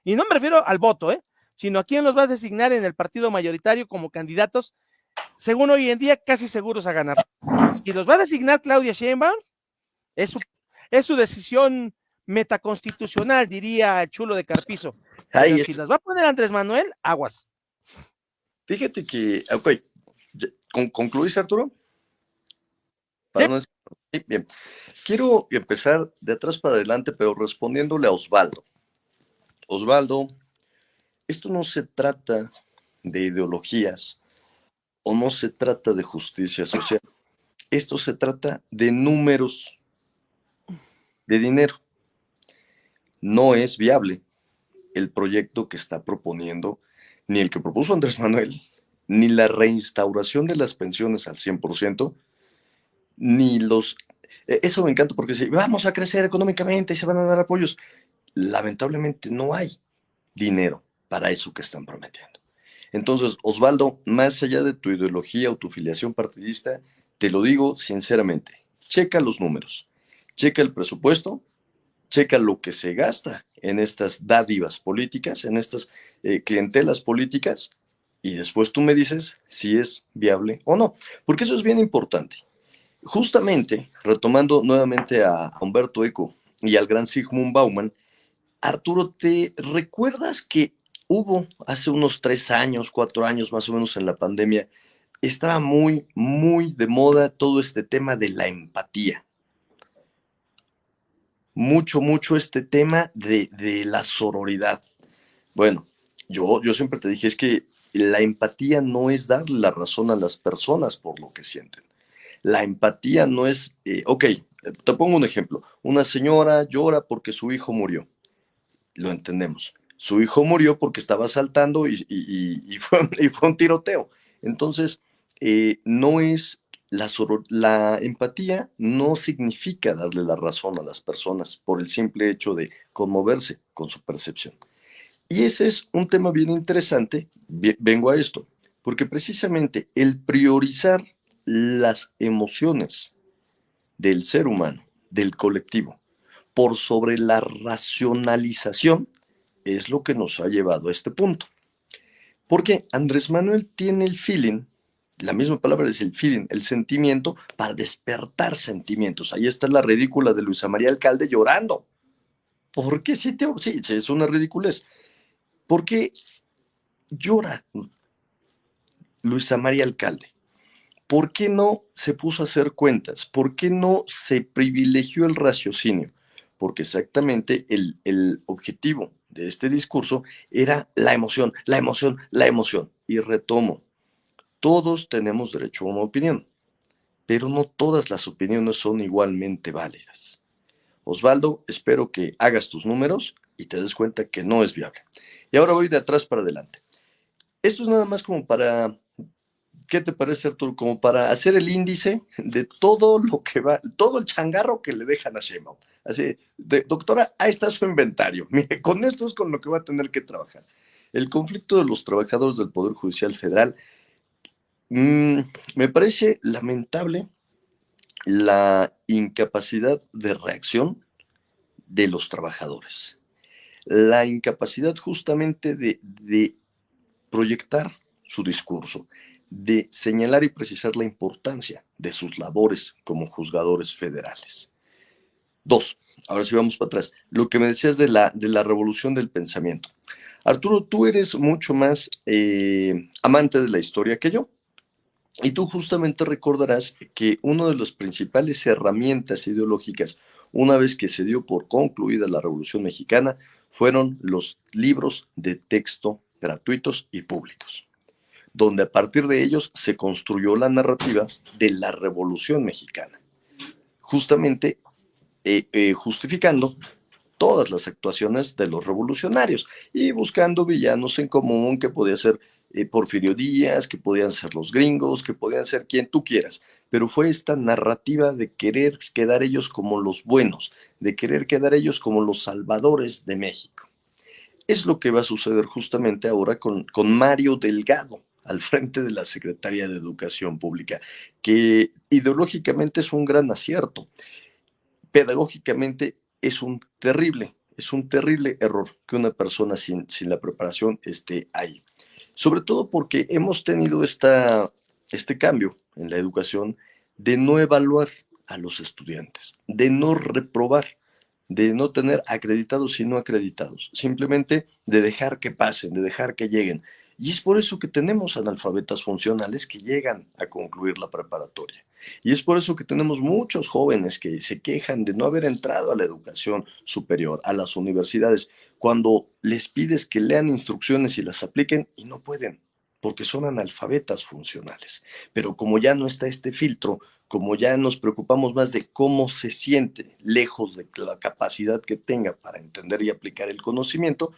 Y no me refiero al voto, sino a quién los va a designar en el partido mayoritario como candidatos, según hoy en día, casi seguros a ganar. Si los va a designar Claudia Sheinbaum, es su, es su decisión metaconstitucional, diría el chulo de Carpizo. Pero ay, si las va a poner Andrés Manuel, aguas. fíjate que, ok, ¿concluís, Arturo? Sí, Para no... Sí, bien. Quiero empezar de atrás para adelante, pero respondiéndole a Osvaldo. Osvaldo, esto no se trata de ideologías o no se trata de justicia social. Esto se trata de números, de dinero. No es viable el proyecto que está proponiendo, ni el que propuso Andrés Manuel, ni la reinstauración de las pensiones al 100%, ni los... Eso me encanta porque si vamos a crecer económicamente y se van a dar apoyos, lamentablemente no hay dinero para eso que están prometiendo. Entonces, Osvaldo, más allá de tu ideología o tu filiación partidista, te lo digo sinceramente, checa los números, checa el presupuesto, checa lo que se gasta en estas dádivas políticas, en estas clientelas políticas, y después tú me dices si es viable o no, porque eso es bien importante. Justamente, retomando nuevamente a Humberto Eco y al gran Sigmund Bauman, Arturo, ¿te recuerdas que hubo hace unos 3 años, 4 años más o menos en la pandemia, estaba muy, muy de moda todo este tema de la empatía? Mucho, mucho este tema de la sororidad. Bueno, yo siempre te dije, es que la empatía no es darle la razón a las personas por lo que sienten. La empatía no es, ok, te pongo un ejemplo. Una señora llora porque su hijo murió. Lo entendemos. Su hijo murió porque estaba saltando y fue un tiroteo. Entonces, no es la empatía no significa darle la razón a las personas por el simple hecho de conmoverse con su percepción. Y ese es un tema bien interesante, vengo a esto, porque precisamente el priorizar las emociones del ser humano, del colectivo, por sobre la racionalización, es lo que nos ha llevado a este punto. Porque Andrés Manuel tiene el feeling, la misma palabra es el feeling, el sentimiento, para despertar sentimientos. Ahí está la ridícula de Luisa María Alcalde llorando. ¿Por qué? Sí, sí, es una ridiculez. ¿Por qué llora Luisa María Alcalde? ¿Por qué no se puso a hacer cuentas? ¿Por qué no se privilegió el raciocinio? Porque exactamente el objetivo de este discurso era la emoción, la emoción, la emoción. Y retomo, todos tenemos derecho a una opinión, pero no todas las opiniones son igualmente válidas. Osvaldo, espero que hagas tus números y te des cuenta que no es viable. Y ahora voy de atrás para adelante. Esto es nada más como para, ¿qué te parece, Arturo? Como para hacer el índice de todo lo que va, todo el changarro que le dejan a Sheinbaum. Así, doctora, ahí está su inventario. Mire, con esto es con lo que va a tener que trabajar. El conflicto de los trabajadores del Poder Judicial Federal. Me parece lamentable la incapacidad de reacción de los trabajadores. La incapacidad justamente de proyectar su discurso, de señalar y precisar la importancia de sus labores como juzgadores federales. Dos, ahora sí vamos para atrás. Lo que me decías de la revolución del pensamiento. Arturo, tú eres mucho más amante de la historia que yo. Y tú justamente recordarás que una de las principales herramientas ideológicas, una vez que se dio por concluida la Revolución Mexicana, fueron los libros de texto gratuitos y públicos, donde a partir de ellos se construyó la narrativa de la Revolución Mexicana, justamente justificando todas las actuaciones de los revolucionarios y buscando villanos en común que podía ser Porfirio Díaz, que podían ser los gringos, que podían ser quien tú quieras. Pero fue esta narrativa de querer quedar ellos como los buenos, de querer quedar ellos como los salvadores de México. Es lo que va a suceder justamente ahora con Mario Delgado al frente de la Secretaría de Educación Pública, que ideológicamente es un gran acierto, pedagógicamente es un terrible error que una persona sin la preparación esté ahí. Sobre todo porque hemos tenido este cambio en la educación de no evaluar a los estudiantes, de no reprobar, de no tener acreditados y no acreditados, simplemente de dejar que pasen, de dejar que lleguen. Y es por eso que tenemos analfabetas funcionales que llegan a concluir la preparatoria. Y es por eso que tenemos muchos jóvenes que se quejan de no haber entrado a la educación superior, a las universidades, cuando les pides que lean instrucciones y las apliquen y no pueden, porque son analfabetas funcionales. Pero como ya no está este filtro, como ya nos preocupamos más de cómo se siente lejos de la capacidad que tenga para entender y aplicar el conocimiento,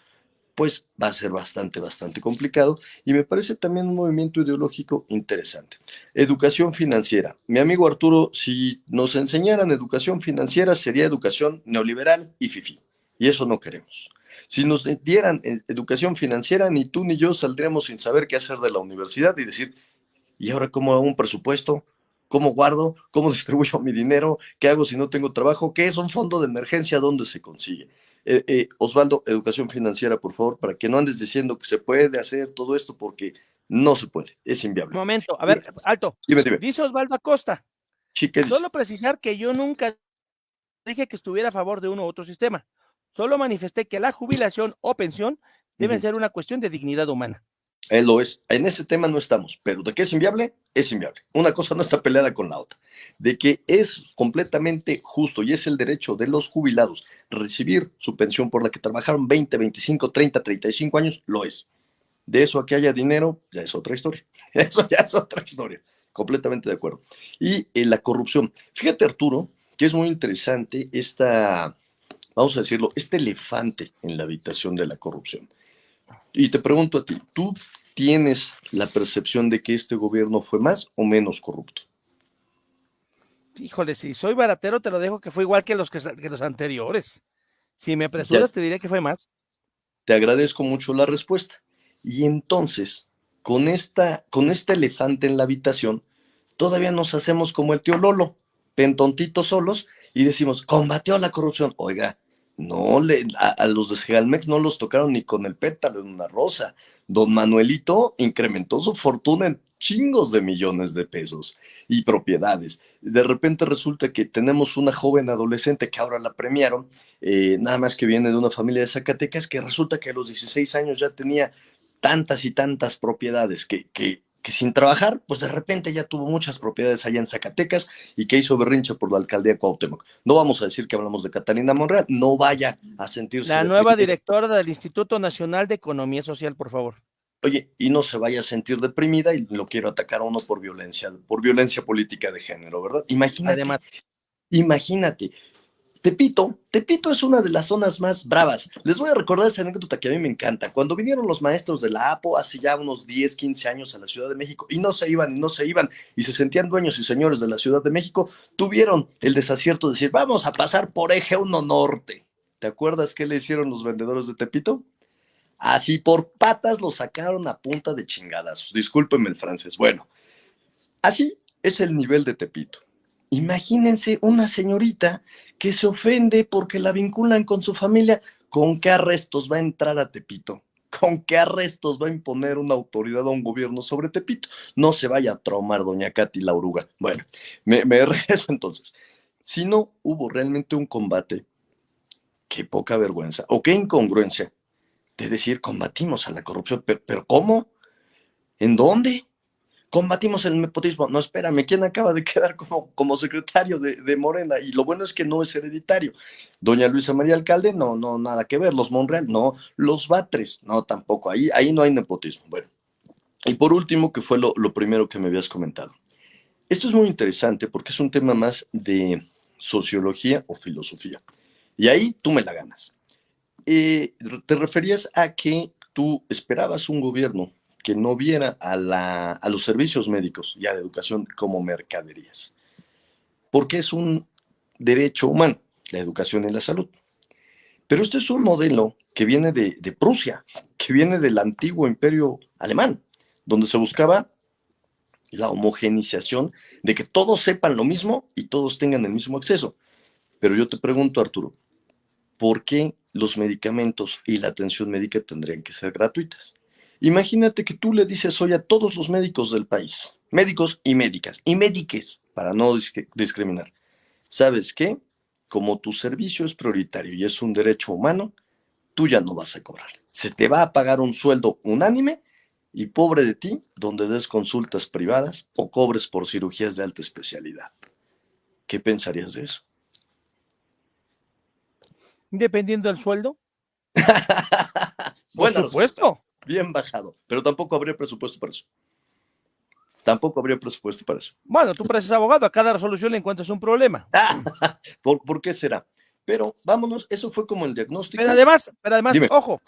pues va a ser bastante complicado y me parece también un movimiento ideológico interesante. Educación financiera. Mi amigo Arturo, si nos enseñaran educación financiera sería educación neoliberal y fifí, y eso no queremos. Si nos dieran educación financiera, ni tú ni yo saldríamos sin saber qué hacer de la universidad y decir, ¿y ahora cómo hago un presupuesto? ¿Cómo guardo? ¿Cómo distribuyo mi dinero? ¿Qué hago si no tengo trabajo? ¿Qué es un fondo de emergencia? ¿Dónde se consigue? Osvaldo, educación financiera, por favor, para que no andes diciendo que se puede hacer todo esto porque no se puede, es inviable. Momento, a ver, alto. Dime. Dice Osvaldo Acosta, Sí, ¿qué dice? solo precisar que yo nunca dije que estuviera a favor de uno u otro sistema. Solo manifesté que la jubilación o pensión deben ser una cuestión de dignidad humana. Él lo es. En ese tema no estamos, pero de que es inviable, es inviable. Una cosa no está peleada con la otra. De que es completamente justo y es el derecho de los jubilados recibir su pensión por la que trabajaron 20, 25, 30, 35 años, lo es. De eso a que haya dinero, ya es otra historia. Eso ya es otra historia. Completamente de acuerdo. Y la corrupción. Fíjate, Arturo, que es muy interesante vamos a decirlo, este elefante en la habitación de la corrupción. Y te pregunto a ti, ¿tú tienes la percepción de que este gobierno fue más o menos corrupto? Híjole, si soy baratero, te lo dejo que fue igual que los anteriores. Si me Ya apresuras, te diré que fue más. te agradezco mucho la respuesta. Y entonces, con esta elefante en la habitación, todavía nos hacemos como el tío Lolo, pentontitos solos, y decimos, combatió la corrupción. Oiga, no a los de Segalmex no los tocaron ni con el pétalo en una rosa. Don Manuelito incrementó su fortuna en chingos de millones de pesos y propiedades. De repente resulta que tenemos una joven adolescente que ahora la premiaron, nada más que viene de una familia de Zacatecas, que resulta que a los 16 años ya tenía tantas y tantas propiedades que sin trabajar, pues de repente ya tuvo muchas propiedades allá en Zacatecas y que hizo berrinche por la alcaldía Cuauhtémoc. No vamos a decir que hablamos de Catalina Monreal, no vaya a sentirse La nueva deprimida. directora del Instituto Nacional de Economía Social, por favor. Oye, y no se vaya a sentir deprimida y lo quiero atacar a uno por violencia política de género, ¿verdad? Además, Imagínate, Tepito es una de las zonas más bravas. Les voy a recordar esa anécdota que a mí me encanta. Cuando vinieron los maestros de la APO hace ya unos 10, 15 años a la Ciudad de México y no se iban y no se iban y se sentían dueños y señores de la Ciudad de México, tuvieron el desacierto de decir, vamos a pasar por eje 1 norte. ¿Te acuerdas qué le hicieron los vendedores de Tepito? Así por patas lo sacaron a punta de chingadazos. Discúlpenme el francés. Bueno, así es el nivel de Tepito. Imagínense una señorita que se ofende porque la vinculan con su familia. ¿Con qué arrestos va a entrar a Tepito? ¿Con qué arrestos va a imponer una autoridad a un gobierno sobre Tepito? No se vaya a traumar doña Katy la oruga. Bueno, me regreso entonces. Si no hubo realmente un combate, qué poca vergüenza o qué incongruencia de decir combatimos a la corrupción, pero ¿cómo? ¿En dónde? Combatimos el nepotismo. No, espérame, ¿quién acaba de quedar como secretario de Morena? Y lo bueno es que no es hereditario. Doña Luisa María Alcalde, no, no, nada que ver. Los Monreal, no. Los Batres, no, tampoco. Ahí no hay nepotismo. Bueno, y por último, que fue lo primero que me habías comentado. Esto es muy interesante porque es un tema más de sociología o filosofía. Y ahí tú me la ganas. Te referías a que tú esperabas un gobierno que no viera a los servicios médicos y a la educación como mercaderías, porque es un derecho humano, la educación y la salud. Pero este es un modelo que viene de Prusia, que viene del antiguo imperio alemán, donde se buscaba la homogenización de que todos sepan lo mismo y todos tengan el mismo acceso. Pero yo te pregunto, Arturo, ¿por qué los medicamentos y la atención médica tendrían que ser gratuitas? Imagínate que tú le dices hoy a todos los médicos del país, médicos y médicas, y médiques, para no discriminar, ¿sabes qué? Como tu servicio es prioritario y es un derecho humano, tú ya no vas a cobrar. Se te va a pagar un sueldo unánime y pobre de ti donde des consultas privadas o cobres por cirugías de alta especialidad. ¿Qué pensarías de eso? dependiendo del sueldo, por Buena respuesta. supuesto. Bien bajado. Pero tampoco habría presupuesto para eso. Tampoco habría presupuesto para eso. Bueno, tú pareces abogado, a cada resolución le encuentras un problema. ¿Por qué será? Pero vámonos, eso fue como el Pero diagnóstico. además, Dime, ojo,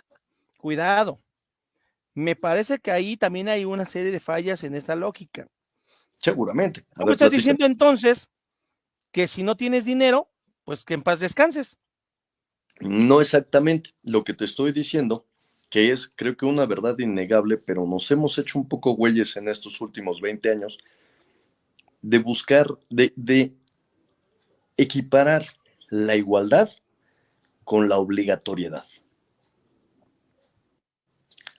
cuidado. Me parece que ahí también hay una serie de fallas en esa lógica. seguramente. A Tú me ver, estás platica. diciendo entonces que si no tienes dinero, pues que en paz descanses. No exactamente lo que te estoy diciendo, que es creo que una verdad innegable, pero nos hemos hecho un poco güeyes en estos últimos 20 años de buscar, de equiparar la igualdad con la obligatoriedad.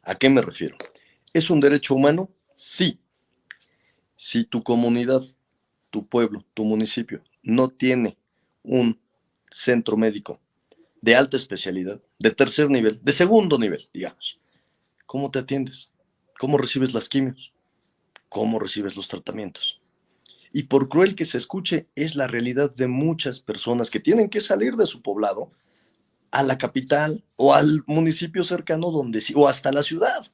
¿A qué me refiero? ¿Es un derecho humano? Sí. Si tu comunidad, tu pueblo, tu municipio no tiene un centro médico de alta especialidad, de tercer nivel, de segundo nivel, digamos, ¿cómo te atiendes? ¿Cómo recibes las quimios? ¿Cómo recibes los tratamientos? Y por cruel que se escuche, es la realidad de muchas personas que tienen que salir de su poblado a la capital o al municipio cercano donde sí, o hasta la ciudad,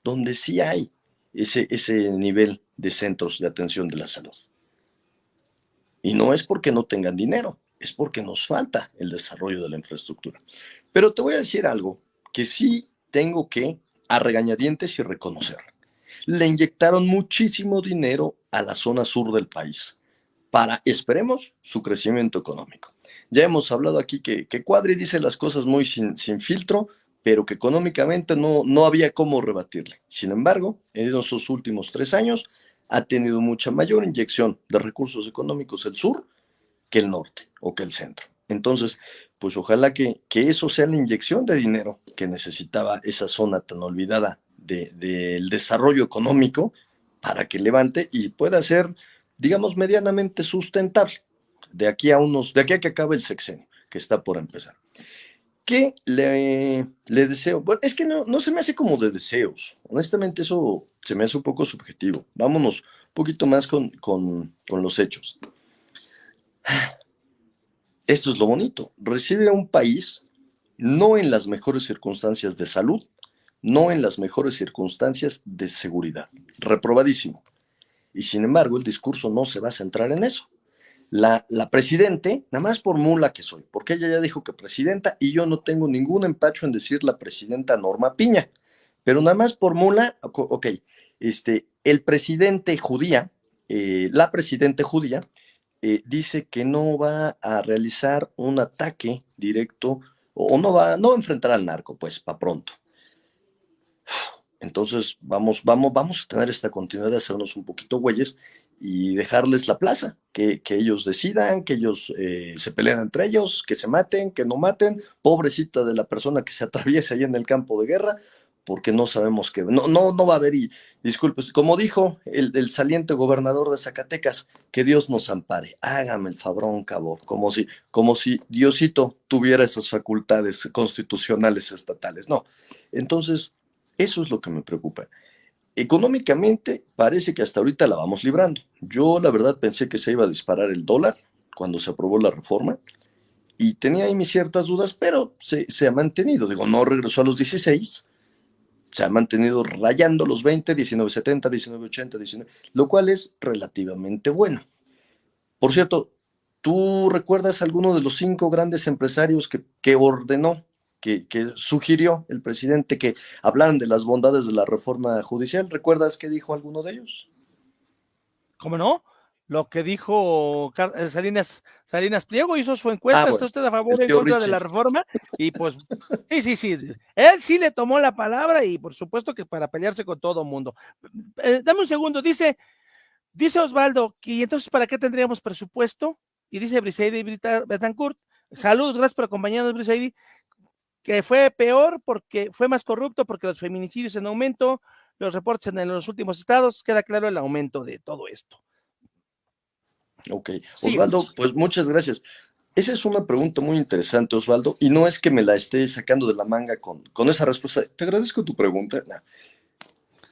donde sí hay ese nivel de centros de atención de la salud. Y no es porque no tengan dinero, es porque nos falta el desarrollo de la infraestructura. Pero te voy a decir algo que sí tengo que a regañadientes y reconocer. Le inyectaron muchísimo dinero a la zona sur del país, para, esperemos, su crecimiento económico. Ya hemos hablado aquí que Cuadri dice las cosas muy sin filtro, pero que económicamente no había cómo rebatirle. Sin embargo, en esos últimos 3 años ha tenido mucha mayor inyección de recursos económicos el sur que el norte o que el centro. Entonces, pues ojalá que eso sea la inyección de dinero que necesitaba esa zona tan olvidada del desarrollo económico para que levante y pueda ser, digamos, medianamente sustentable de aquí a que acabe el sexenio, que está por empezar. ¿Qué le deseo? Bueno, es que no se me hace como de deseos. Honestamente, eso se me hace un poco subjetivo. Vámonos un poquito más con los hechos. Esto es lo bonito. Recibe a un país no en las mejores circunstancias de salud, no en las mejores circunstancias de seguridad. Reprobadísimo. Y sin embargo, el discurso no se va a centrar en eso. La presidente, nada más por mula que soy, porque ella ya dijo que presidenta y yo no tengo ningún empacho en decir la presidenta Norma Piña, pero nada más por mula, ok, el presidente judía, la presidente judía, dice que no va a realizar un ataque directo o no va a enfrentar al narco, pues, para pronto. Entonces vamos a tener esta continuidad de hacernos un poquito güeyes y dejarles la plaza, que ellos decidan, que ellos se peleen entre ellos, que se maten, que no maten, pobrecita de la persona que se atraviesa ahí en el campo de guerra, porque no sabemos que, no va a haber, y disculpes, como dijo el saliente gobernador de Zacatecas, que Dios nos ampare, hágame el fabrón, cabrón, como si Diosito tuviera esas facultades constitucionales estatales, no. Entonces, eso es lo que me preocupa. Económicamente parece que hasta ahorita la vamos librando. Yo la verdad pensé que se iba a disparar el dólar cuando se aprobó la reforma y tenía ahí mis ciertas dudas, pero se ha mantenido. Digo, no regresó a los 16, se ha mantenido rayando los 20, 19.70, 19.80, 19, lo cual es relativamente bueno. Por cierto, ¿tú recuerdas alguno de los 5 grandes empresarios que ordenó, que sugirió el presidente que hablaran de las bondades de la reforma judicial? ¿Recuerdas qué dijo alguno de ellos? ¿Cómo no? Lo que dijo Salinas Pliego hizo su encuesta, ¿está Bueno, usted a favor el o en tío contra de Richie. la reforma? Y pues, sí. Él sí le tomó la palabra y por supuesto que para pelearse con todo mundo. Dame un segundo, dice Osvaldo, ¿y entonces para qué tendríamos presupuesto? Y dice Briseidi Betancourt, saludos, gracias por acompañarnos, Briseidi, que fue peor porque fue más corrupto, porque los feminicidios en aumento, los reportes en los últimos estados, queda claro el aumento de todo esto. Ok, Osvaldo, Sigamos. pues muchas gracias. Esa es una pregunta muy interesante, Osvaldo, y no es que me la esté sacando de la manga con esa respuesta. Te agradezco tu pregunta. No.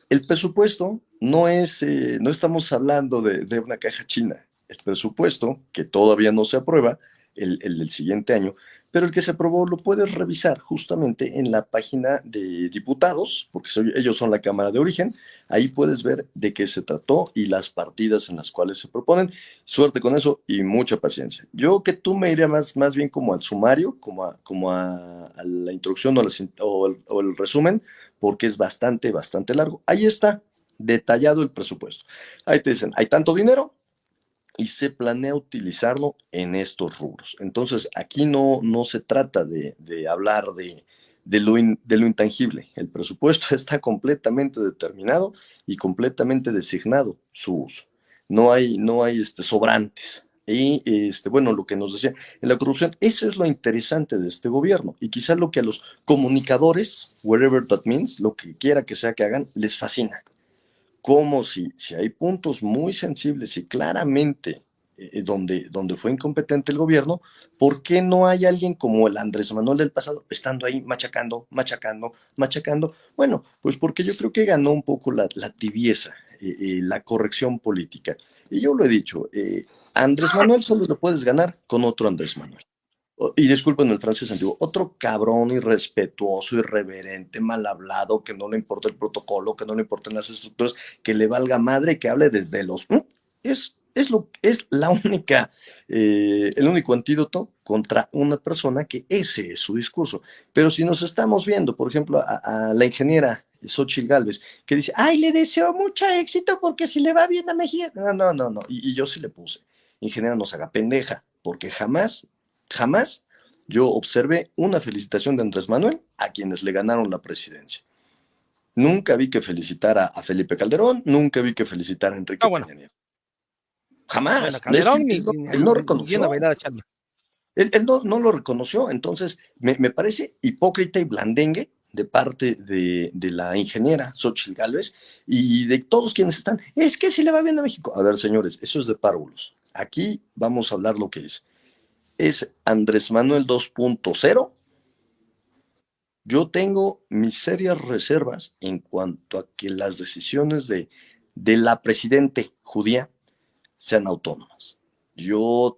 El presupuesto no estamos hablando de una caja china. El presupuesto, que todavía no se aprueba, el del siguiente año, pero el que se aprobó lo puedes revisar justamente en la página de diputados, porque ellos son la Cámara de Origen. Ahí puedes ver de qué se trató y las partidas en las cuales se proponen. Suerte con eso y mucha paciencia. Yo que tú me iría más bien como al sumario, a la introducción o el resumen, porque es bastante largo. Ahí está detallado el presupuesto. Ahí te dicen, hay tanto dinero y se planea utilizarlo en estos rubros. Entonces, aquí no se trata de hablar de lo intangible. El presupuesto está completamente determinado y completamente designado su uso. No hay sobrantes. Y bueno, lo que nos decía en la corrupción, eso es lo interesante de este gobierno. Y quizás lo que a los comunicadores, wherever that means, lo que quiera que sea que hagan, les fascina. Como si hay puntos muy sensibles y claramente donde fue incompetente el gobierno, ¿por qué no hay alguien como el Andrés Manuel del pasado estando ahí machacando, machacando, machacando? Bueno, pues porque yo creo que ganó un poco la tibieza, la corrección política. Y yo lo he dicho, Andrés Manuel solo lo puedes ganar con otro Andrés Manuel. Y disculpen el francés antiguo, otro cabrón irrespetuoso, irreverente, mal hablado, que no le importa el protocolo, que no le importan las estructuras, que le valga madre, que hable desde los... Es la única, el único antídoto contra una persona que ese es su discurso. Pero si nos estamos viendo, por ejemplo, a la ingeniera Xochitl Gálvez, que dice, ay, le deseo mucho éxito porque si le va bien a México. No. Y yo sí le puse. ingeniera, no se haga pendeja, porque jamás, jamás yo observé una felicitación de Andrés Manuel a quienes le ganaron la presidencia. Nunca vi que felicitara a Felipe Calderón, nunca vi que felicitara a Ah, Enrique bueno, Peña Nieto. bueno, Jamás. Es que Calderón él no ni yendo a reconoció. bailar a Charlie. Él no lo reconoció. Entonces, me parece hipócrita y blandengue de parte de la ingeniera Xóchitl Gálvez y de todos quienes están. Es que si le va bien a México. A ver, señores, eso es de párvulos. Aquí vamos a hablar lo que es. ¿Es Andrés Manuel 2.0? Yo tengo mis serias reservas en cuanto a que las decisiones de la presidente judía sean autónomas. Yo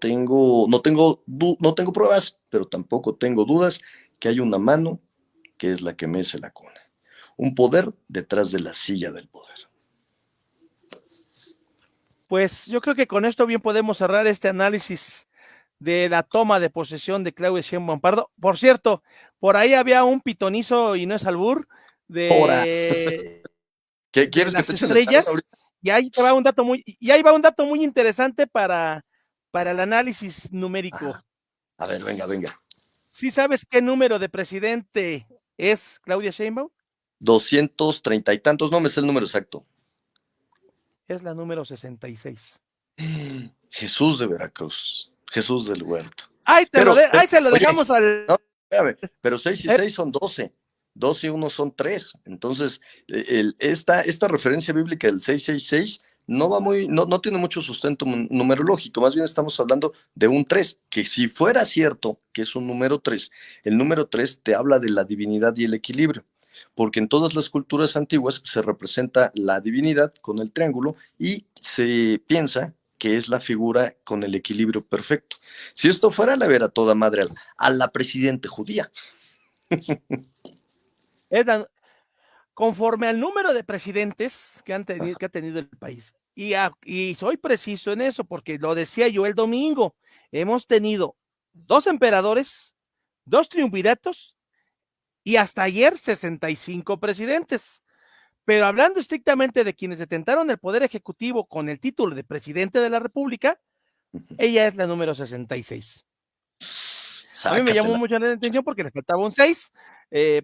no tengo pruebas, pero tampoco tengo dudas que hay una mano que es la que mece la cuna. Un poder detrás de la silla del poder. Pues yo creo que con esto bien podemos cerrar este análisis de la toma de posesión de Claudia Sheinbaum Pardo. Por cierto, por ahí había un pitonizo, y no es albur, Ahora, de ¿quieres que las te echen el talón estrellas, ahorita? y ahí va un dato muy interesante para el análisis numérico. Ajá. A ver, venga, venga. ¿Sí sabes qué número de presidente es Claudia Sheinbaum? 230 y tantos, no me sé el número exacto. Es la número 66. Jesús de Veracruz, Jesús del Huerto. Ahí se lo Oye, dejamos al... no, espérame, pero 6 y 6 son 12. 12 y 1 son 3. Entonces, esta referencia bíblica del 666 no tiene mucho sustento numerológico. Más bien estamos hablando de un 3, que si fuera cierto que es un número 3, el número 3 te habla de la divinidad y el equilibrio. Porque en todas las culturas antiguas se representa la divinidad con el triángulo y se piensa que es la figura con el equilibrio perfecto. Si esto fuera, le verá toda madre a la presidente judía. Es la, conforme al número de presidentes que ha tenido el país. Y soy preciso en eso porque lo decía yo el domingo. Hemos tenido 2 emperadores, 2 triunviratos y hasta ayer 65 presidentes. Pero hablando estrictamente de quienes detentaron el poder ejecutivo con el título de presidente de la República, ella es la número 66. A mí me llamó Sácatela. mucho la atención porque le faltaba un 6,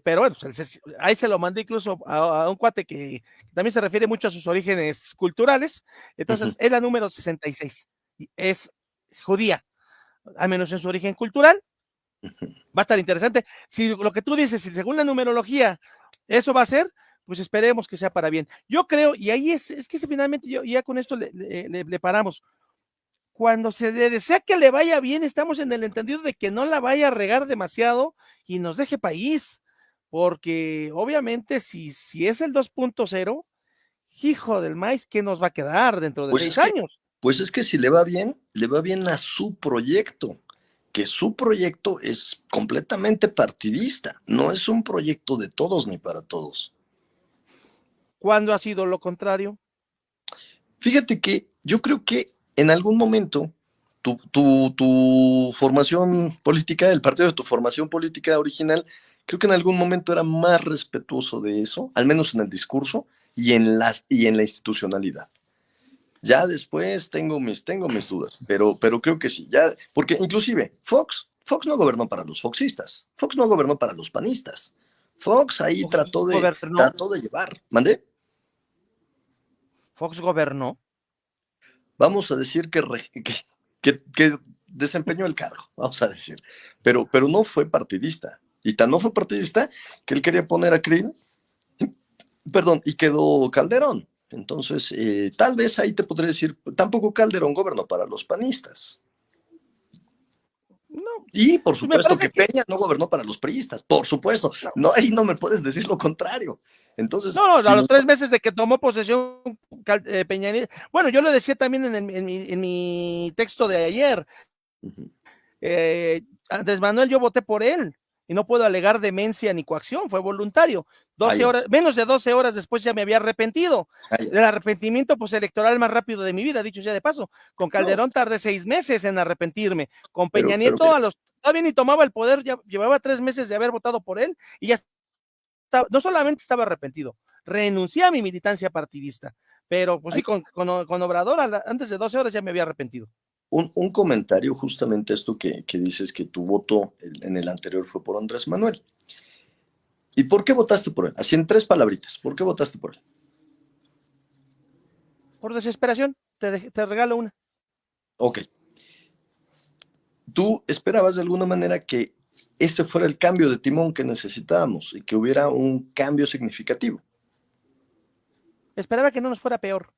pero bueno, pues ahí se lo mandé incluso a un cuate que también se refiere mucho a sus orígenes culturales. Entonces, es la número 66. Es judía, al menos en su origen cultural. Va a estar interesante. Si lo que tú dices, si según la numerología eso va a ser, pues esperemos que sea para bien. Yo creo, y ahí es que finalmente yo ya con esto le paramos. Cuando se le desea que le vaya bien, estamos en el entendido de que no la vaya a regar demasiado y nos deje país, porque obviamente si es el 2.0, hijo del maíz, ¿qué nos va a quedar dentro de Pues 6 es que, años? pues es que si le va bien a su proyecto, que su proyecto es completamente partidista, no es un proyecto de todos ni para todos. ¿Cuándo ha sido lo contrario? Fíjate que yo creo que en algún momento tu formación política, el partido de tu formación política original, creo que en algún momento era más respetuoso de eso, al menos en el discurso y en la institucionalidad. Ya después tengo mis dudas, pero creo que sí, ya, porque inclusive Fox no gobernó para los foxistas, Fox no gobernó para los panistas, Fox ahí Fox gobernó, trató de llevar, ¿mandé? Fox gobernó. Vamos a decir que desempeñó el cargo, vamos a decir, pero no fue partidista, y tan no fue partidista que él quería poner a Krill, perdón, y quedó Calderón. Entonces, tal vez ahí te podría decir, tampoco Calderón gobernó para los panistas. No, Y por pues me supuesto que parece que Peña no gobernó para los priistas, por supuesto. no. No, ahí no me puedes decir lo contrario. Entonces, No, si a los nos... 3 meses de que tomó posesión Peña Nieto. Bueno, yo lo decía también en mi texto de ayer. Andrés Manuel, yo voté por él y no puedo alegar demencia ni coacción, fue voluntario. 12 Ay, horas, menos de 12 horas después ya me había arrepentido. ay, El arrepentimiento pues electoral más rápido de mi vida, dicho sea de paso. Con no, Calderón tardé 6 meses en arrepentirme. Con Peña pero Nieto mira, todavía ni tomaba el poder, ya llevaba 3 meses de haber votado por él y ya estaba, no solamente estaba arrepentido, renuncié a mi militancia partidista, pero pues sí, ay, con Obrador antes de 12 horas ya me había arrepentido. un comentario, justamente esto que dices que tu voto en el anterior fue por Andrés Manuel. ¿Y por qué votaste por él? Así en tres palabritas, ¿por qué votaste por él? Por desesperación, te regalo una. Ok, tú esperabas de alguna manera que este fuera el cambio de timón que necesitábamos y que hubiera un cambio significativo. Esperaba que no nos fuera peor.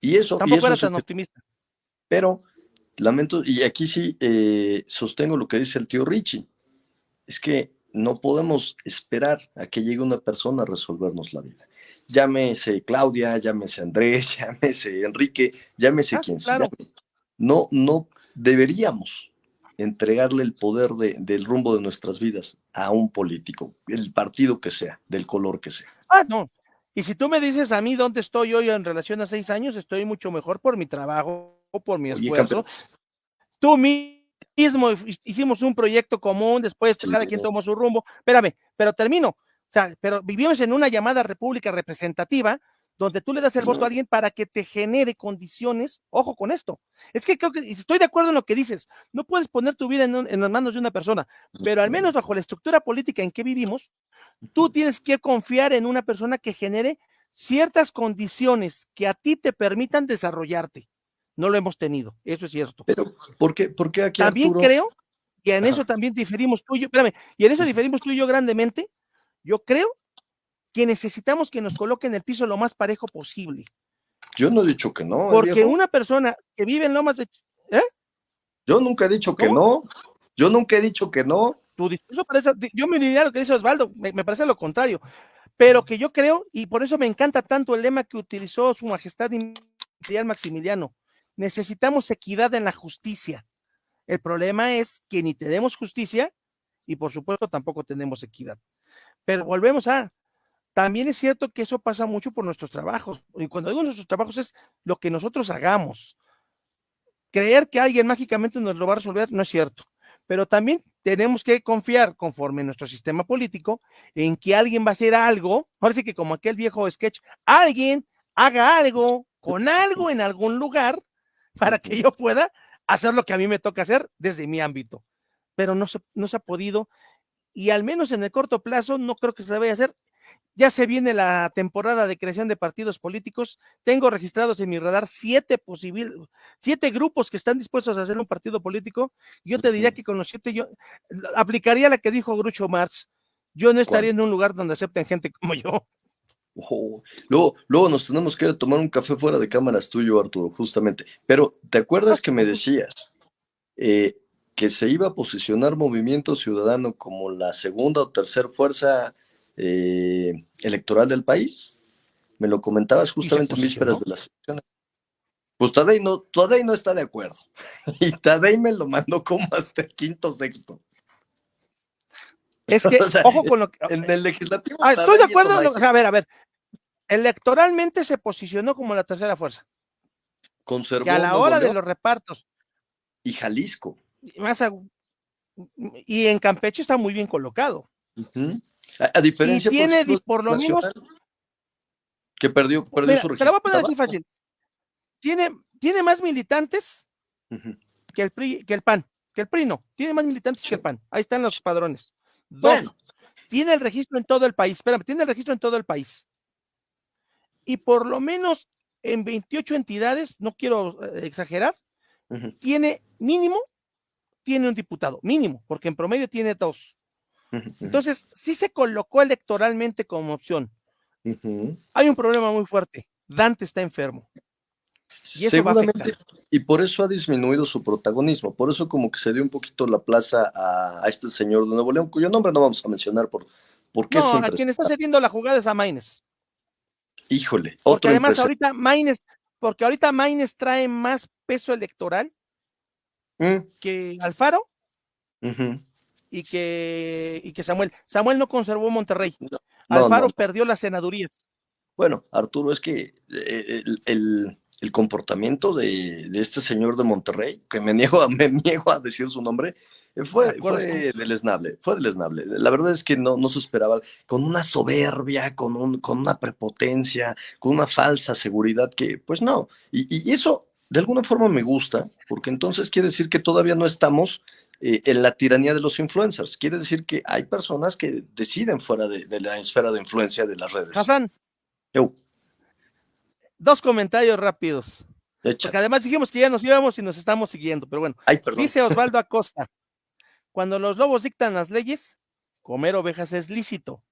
Y Tampoco eso era se tan te... optimista. Pero lamento, y aquí sí sostengo lo que dice el tío Richie, es que no podemos esperar a que llegue una persona a resolvernos la vida. Llámese Claudia, llámese Andrés, llámese Enrique, llámese Ah, sí, quien se claro. llame. No, no deberíamos entregarle el poder del rumbo de nuestras vidas a un político, el partido que sea, del color que sea. Ah, no. Y si tú me dices a mí dónde estoy hoy en relación a 6 años, estoy mucho mejor por mi trabajo, por mi Oye, esfuerzo. campeón, Tú mismo hicimos un proyecto común, después sí, cada quien tomó su rumbo. Espérame, pero termino. O sea, pero vivimos en una llamada república representativa donde tú le das el voto a alguien para que te genere condiciones. Ojo con esto. Es que creo que estoy de acuerdo en lo que dices. No puedes poner tu vida en las manos de una persona, pero al menos bajo la estructura política en que vivimos, tú tienes que confiar en una persona que genere ciertas condiciones que a ti te permitan desarrollarte. No lo hemos tenido, eso es cierto. pero por qué aquí También Arturo? creo, y en Ajá. eso también diferimos tú y yo, espérame, y en eso diferimos tú y yo grandemente, yo creo que necesitamos que nos coloquen el piso lo más parejo posible. Yo no he dicho que no, Porque viejo. una persona que vive en Lomas de... ¿Eh? Yo nunca he dicho que ¿Cómo? no. Yo nunca he dicho que no. Tu discurso parece... Yo me diría lo que dice Osvaldo, me parece lo contrario. Pero que yo creo, y por eso me encanta tanto el lema que utilizó su majestad imperial Maximiliano, necesitamos equidad en la justicia. El problema es que ni tenemos justicia y por supuesto tampoco tenemos equidad. Pero volvemos a, también es cierto que eso pasa mucho por nuestros trabajos. Y cuando digo nuestros trabajos es lo que nosotros hagamos. Creer que alguien mágicamente nos lo va a resolver no es cierto. Pero también tenemos que confiar, conforme nuestro sistema político, en que alguien va a hacer algo. Ahora sí que como aquel viejo sketch, alguien haga algo con algo en algún lugar para que yo pueda hacer lo que a mí me toca hacer desde mi ámbito. Pero no se ha podido y al menos en el corto plazo no creo que se vaya a hacer. Ya se viene la temporada de creación de partidos políticos. Tengo registrados en mi radar 7 grupos que están dispuestos a hacer un partido político. Yo te diría que con los 7 yo aplicaría la que dijo Groucho Marx. Yo no ¿Cuál? estaría en un lugar donde acepten gente como yo. Oh, luego nos tenemos que ir a tomar un café fuera de cámaras tuyo, Arturo, justamente. Pero, ¿te acuerdas que me decías eh, que se iba a posicionar Movimiento Ciudadano como la segunda o tercera fuerza electoral del país? Me lo comentabas Y se justamente en vísperas posicionó. de las elecciones. Pues Tadei no está de acuerdo. Y Tadei me lo mandó como hasta el quinto sexto. Es que, O sea, ojo con lo que... en el legislativo Estoy de Tadei hizo acuerdo. magia. A ver. Electoralmente se posicionó como la tercera fuerza. Que a Conservó la Nuevo hora de León los repartos, y Jalisco. más a, y en Campeche está muy bien colocado. Ujú. A Y diferencia, por tiene ejemplo, por lo menos, Nacional, que perdió mira, su te la voy a registro en poner así Tabasco. fácil. Tiene más militantes Ujú. que el PRI, que el PAN, que el PRI no, tiene más militantes que Sí. el PAN. Ahí están los padrones. Bueno, Dos, tiene el registro en todo el país. Espérame, tiene el registro en todo el país. Y por lo menos en 28 entidades, no quiero exagerar, ujú, tiene tiene un diputado, mínimo, porque en promedio tiene dos. ujú, Entonces, sí se colocó electoralmente como opción. ujú. Hay un problema muy fuerte. Dante está enfermo y eso va a Seguramente, afectar. y por eso ha disminuido su protagonismo, por eso como que se dio un poquito la plaza a este señor de Nuevo León, cuyo nombre no vamos a mencionar porque es No, a quien está impresentable. cediendo la jugada es a Maines. Híjole, Porque otro además impresentable. ahorita Maines trae más peso electoral Mm, que Alfaro ujú. y que Samuel. Samuel no conservó Monterrey. No, no, Alfaro no. perdió las senadurías. Bueno, Arturo, es que el comportamiento de este señor de Monterrey, que me niego a decir su nombre, De fue, acuerdo, fue deleznable, fue deleznable. La verdad es que no se esperaba, con una soberbia, con una prepotencia, con una falsa seguridad que, pues no. Y eso de alguna forma me gusta, porque entonces quiere decir que todavía no estamos en la tiranía de los influencers. Quiere decir que hay personas que deciden fuera de la esfera de influencia de las redes. Hassan, Eu, 2 comentarios rápidos. Porque échale. además dijimos que ya nos íbamos y nos estamos siguiendo, pero bueno. Ay, perdón. Dice Osvaldo Acosta, cuando los lobos dictan las leyes, comer ovejas es lícito.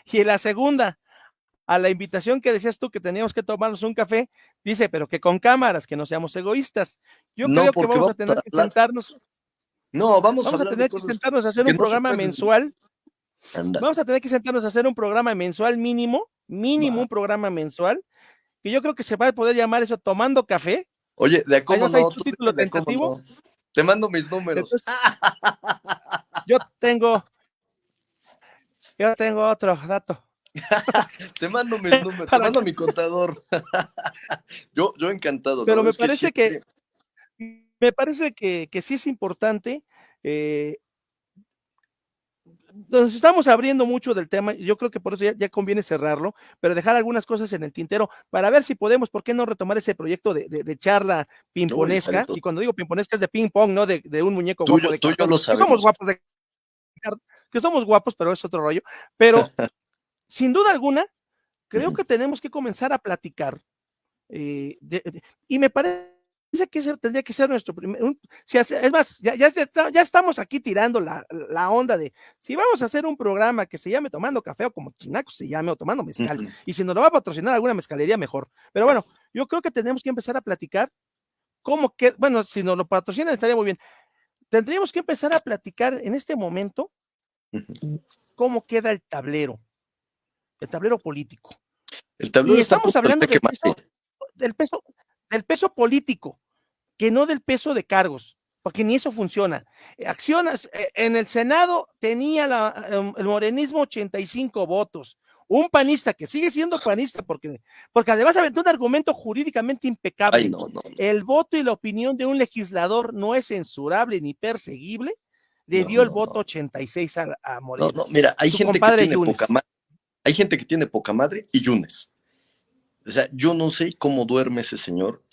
Y en la segunda, a la invitación que decías tú que teníamos que tomarnos un café, dice, pero que con cámaras, que no seamos egoístas. Yo No, creo que porque vamos a vamos a tener que hablar. sentarnos, No, vamos a vamos a hablar de tener que cosas sentarnos a hacer que un no se programa pueden. mensual. Ándale. Vamos a tener que sentarnos a hacer un programa mensual mínimo, Va. un programa mensual, que yo creo que se va a poder llamar eso Tomando Café. Oye, de a cómo Además hay no, su tú título dime de a cómo tentativo. no. Te mando mis números. Entonces, yo tengo otro dato. Te mando mis números, te Para, mando mi contador. Yo encantado, la pero verdad es que siempre. me parece que sí es importante. Nos estamos abriendo mucho del tema, yo creo que por eso ya conviene cerrarlo, pero dejar algunas cosas en el tintero para ver si podemos, ¿por qué no retomar ese proyecto de charla Uy, sale pimponesca? todo. Y cuando digo pimponesca es de ping pong, no de un muñeco Tú, guapo de tú y yo cartón, lo que somos sabemos. guapos que somos guapos, pero es otro rollo. Pero sin duda alguna, creo que tenemos que comenzar a platicar. Y me parece que ese tendría que ser nuestro primer. Es más, ya estamos aquí tirando la onda de si vamos a hacer un programa que se llame Tomando Café o como Chinaco se llame o Tomando Mezcal. Y si nos lo va a patrocinar alguna mezcalería, mejor. Pero bueno, yo creo que tenemos que empezar a platicar cómo que, bueno, si nos lo patrocinan estaría muy bien. Tendríamos que empezar a platicar en este momento cómo queda el tablero político. El tablero Y está a estamos punto de hablando quemarte. del peso político, que no del peso de cargos, porque ni eso funciona. Acciones, en el Senado tenía el morenismo 85 votos. Un panista que sigue siendo panista, porque además aventó un argumento jurídicamente Ay, impecable. no, no, El voto y la opinión de un legislador no es censurable ni perseguible. Le no, dio el no, voto no. 86 a No, Morena. no, mira, hay Tu gente que compadre tiene poca Yunes. madre. Hay gente que tiene poca madre y Yunes. O sea, yo no sé cómo duerme ese señor.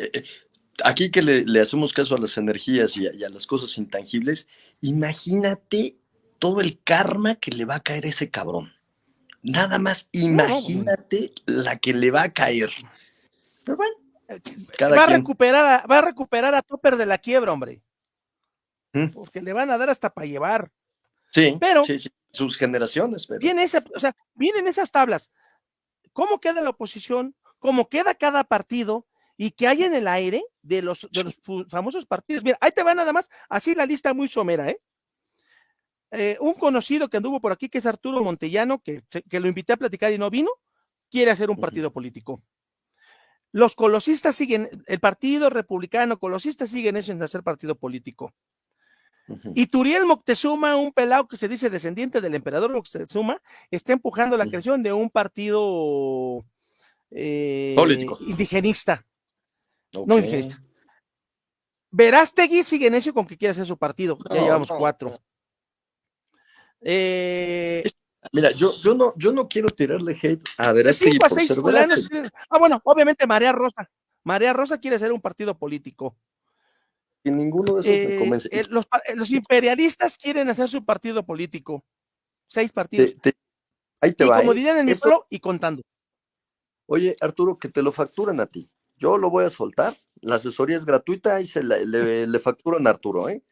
Aquí que le hacemos caso a las energías y a las cosas intangibles, imagínate todo el karma que le va a caer a ese cabrón. Nada más No, no, imagínate la que le va a caer. Pero bueno, cada va quien. a recuperar a Topper de la quiebra, hombre. ¿Mm? Porque le van a dar hasta para llevar. Sí, Pero sí, sí, sus generaciones, pero. vienen esas tablas. ¿Cómo queda la oposición? ¿Cómo queda cada partido? Y que hay en el aire de los famosos partidos. Mira, ahí te va nada más, así la lista muy somera, ¿eh? Un conocido que anduvo por aquí, que es Arturo Montellano, que lo invité a platicar y no vino, quiere hacer un partido político. Los colosistas siguen, el partido republicano colosista siguen eso en hacer partido político. Y Turiel Moctezuma, un pelado que se dice descendiente del emperador Moctezuma, está empujando la creación de un partido Político. indigenista. Ok. No indigenista. Verástegui sigue necio con que quiere hacer su partido. Ya No, llevamos no. 4. Mira, yo no quiero tirarle hate a De Verástegui 5 a por 6 ser fulanos. Verástegui. Bueno, obviamente María Rosa. María Rosa quiere hacer un partido político. Y ninguno de esos me convence. Los imperialistas quieren hacer su partido político. 6 partidos. Ahí te Y va, como ¿eh? dirían en mi pueblo, y contando. Oye, Arturo, que te lo facturen a ti. Yo lo voy a soltar. La asesoría es gratuita y le facturan a Arturo, ¿eh?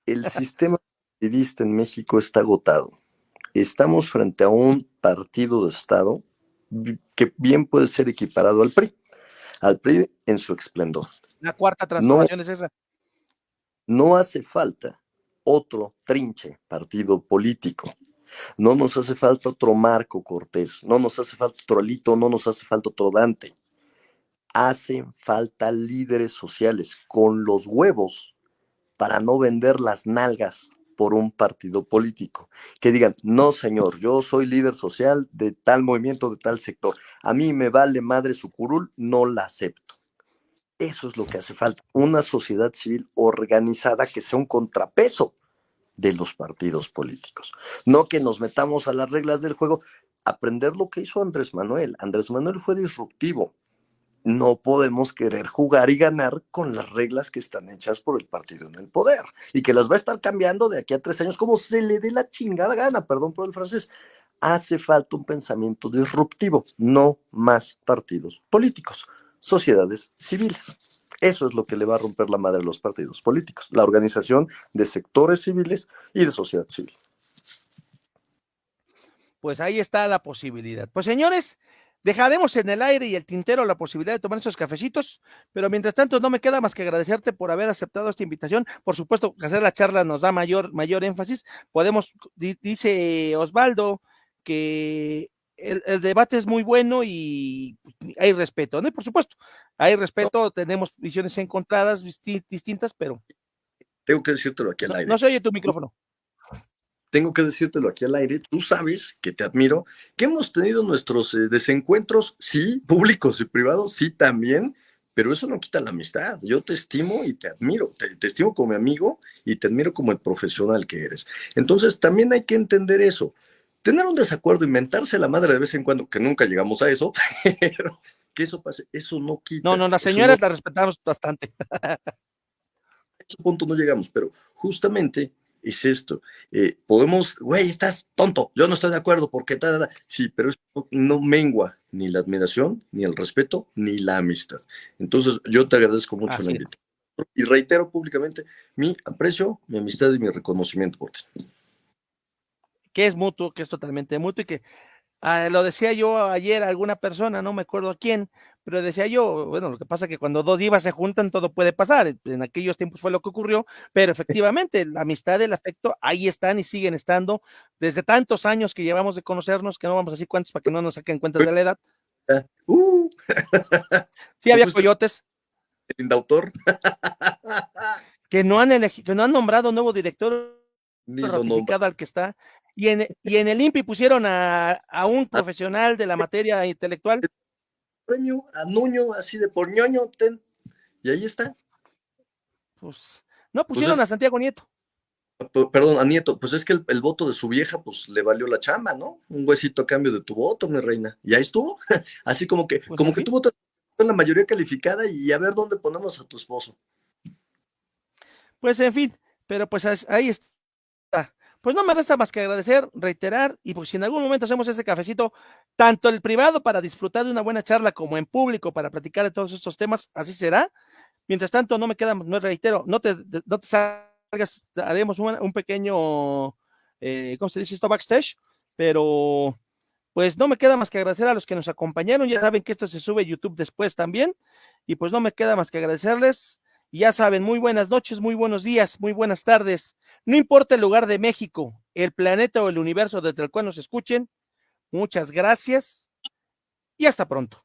El sistema partidista en México está agotado. Estamos frente a un partido de Estado que bien puede ser equiparado al PRI en su esplendor. La cuarta No, transformación es esa. no hace falta otro trinche partido político. No nos hace falta otro Marco Cortés, no nos hace falta otro Alito, no nos hace falta otro Dante. Hacen falta líderes sociales con los huevos para no vender las nalgas por un partido político. Que digan, no señor, yo soy líder social de tal movimiento, de tal sector. A mí me vale madre su curul, no la acepto. Eso es lo que hace falta. Una sociedad civil organizada que sea un contrapeso de los partidos políticos. No que nos metamos a las reglas del juego. Aprender lo que hizo Andrés Manuel. Andrés Manuel fue disruptivo. no podemos querer jugar y ganar con las reglas que están hechas por el partido en el poder y que las va a estar cambiando de aquí a 3 años como se le dé la chingada gana, perdón por el francés. Hace falta un pensamiento disruptivo, no más partidos políticos, sociedades civiles. Eso es lo que le va a romper la madre a los partidos políticos, la organización de sectores civiles y de sociedad civil. Pues ahí está la posibilidad. Pues señores, dejaremos en el aire y el tintero la posibilidad de tomar esos cafecitos, pero mientras tanto no me queda más que agradecerte por haber aceptado esta invitación. Por supuesto, hacer la charla nos da mayor énfasis. Podemos, dice Osvaldo, que el debate es muy bueno y hay respeto, ¿no? Y por supuesto, hay respeto, tenemos visiones encontradas, distintas, pero... Tengo que decírtelo aquí al aire. No se oye tu micrófono. Tengo que decírtelo aquí al aire, tú sabes que te admiro, que hemos tenido nuestros desencuentros, sí, públicos y privados, sí, también, pero eso no quita la amistad. Yo te estimo y te admiro, te estimo como mi amigo y te admiro como el profesional que eres. Entonces, también hay que entender eso. Tener un desacuerdo, inventarse la madre de vez en cuando, que nunca llegamos a eso, pero que eso pase, eso no quita. No, las señoras las respetamos bastante. A ese punto no llegamos, pero justamente es esto. Podemos, güey, estás tonto, yo no estoy de acuerdo porque sí, pero eso no mengua ni la admiración, ni el respeto, ni la amistad. Entonces, yo te agradezco mucho la invitación y reitero públicamente mi aprecio, mi amistad y mi reconocimiento por ti. Que es mutuo, que es totalmente mutuo y que lo decía yo ayer a alguna persona, no me acuerdo a quién, pero decía yo, bueno, lo que pasa es que cuando dos divas se juntan todo puede pasar, en aquellos tiempos fue lo que ocurrió, pero efectivamente la amistad, el afecto, ahí están y siguen estando desde tantos años que llevamos de conocernos, que no vamos a decir cuántos para que no nos saquen cuentas de la edad. Sí, había coyotes. El indautor. Que no han nombrado nuevo director ratificado al que está, y en el INPI pusieron a un profesional de la materia intelectual. Premio a Nuño, así de por ñoño, y ahí está. Pues no pusieron a Santiago Nieto. Perdón, a Nieto, pues es que el voto de su vieja, pues le valió la chamba, ¿no? Un huesito a cambio de tu voto, mi reina. Y ahí estuvo. Así como que, pues como que tu voto en la mayoría calificada y a ver dónde ponemos a tu esposo. Pues en fin, pero pues ahí está. Pues no me resta más que agradecer, reiterar, y pues si en algún momento hacemos ese cafecito, tanto el privado para disfrutar de una buena charla como en público para platicar de todos estos temas, así será. Mientras tanto, no me queda, no reitero, no te salgas, haremos un pequeño, ¿cómo se dice esto? Backstage, pero pues no me queda más que agradecer a los que nos acompañaron, ya saben que esto se sube a YouTube después también, y pues no me queda más que agradecerles, y ya saben, muy buenas noches, muy buenos días, muy buenas tardes, no importa el lugar de México, el planeta o el universo desde el cual nos escuchen, muchas gracias, y hasta pronto.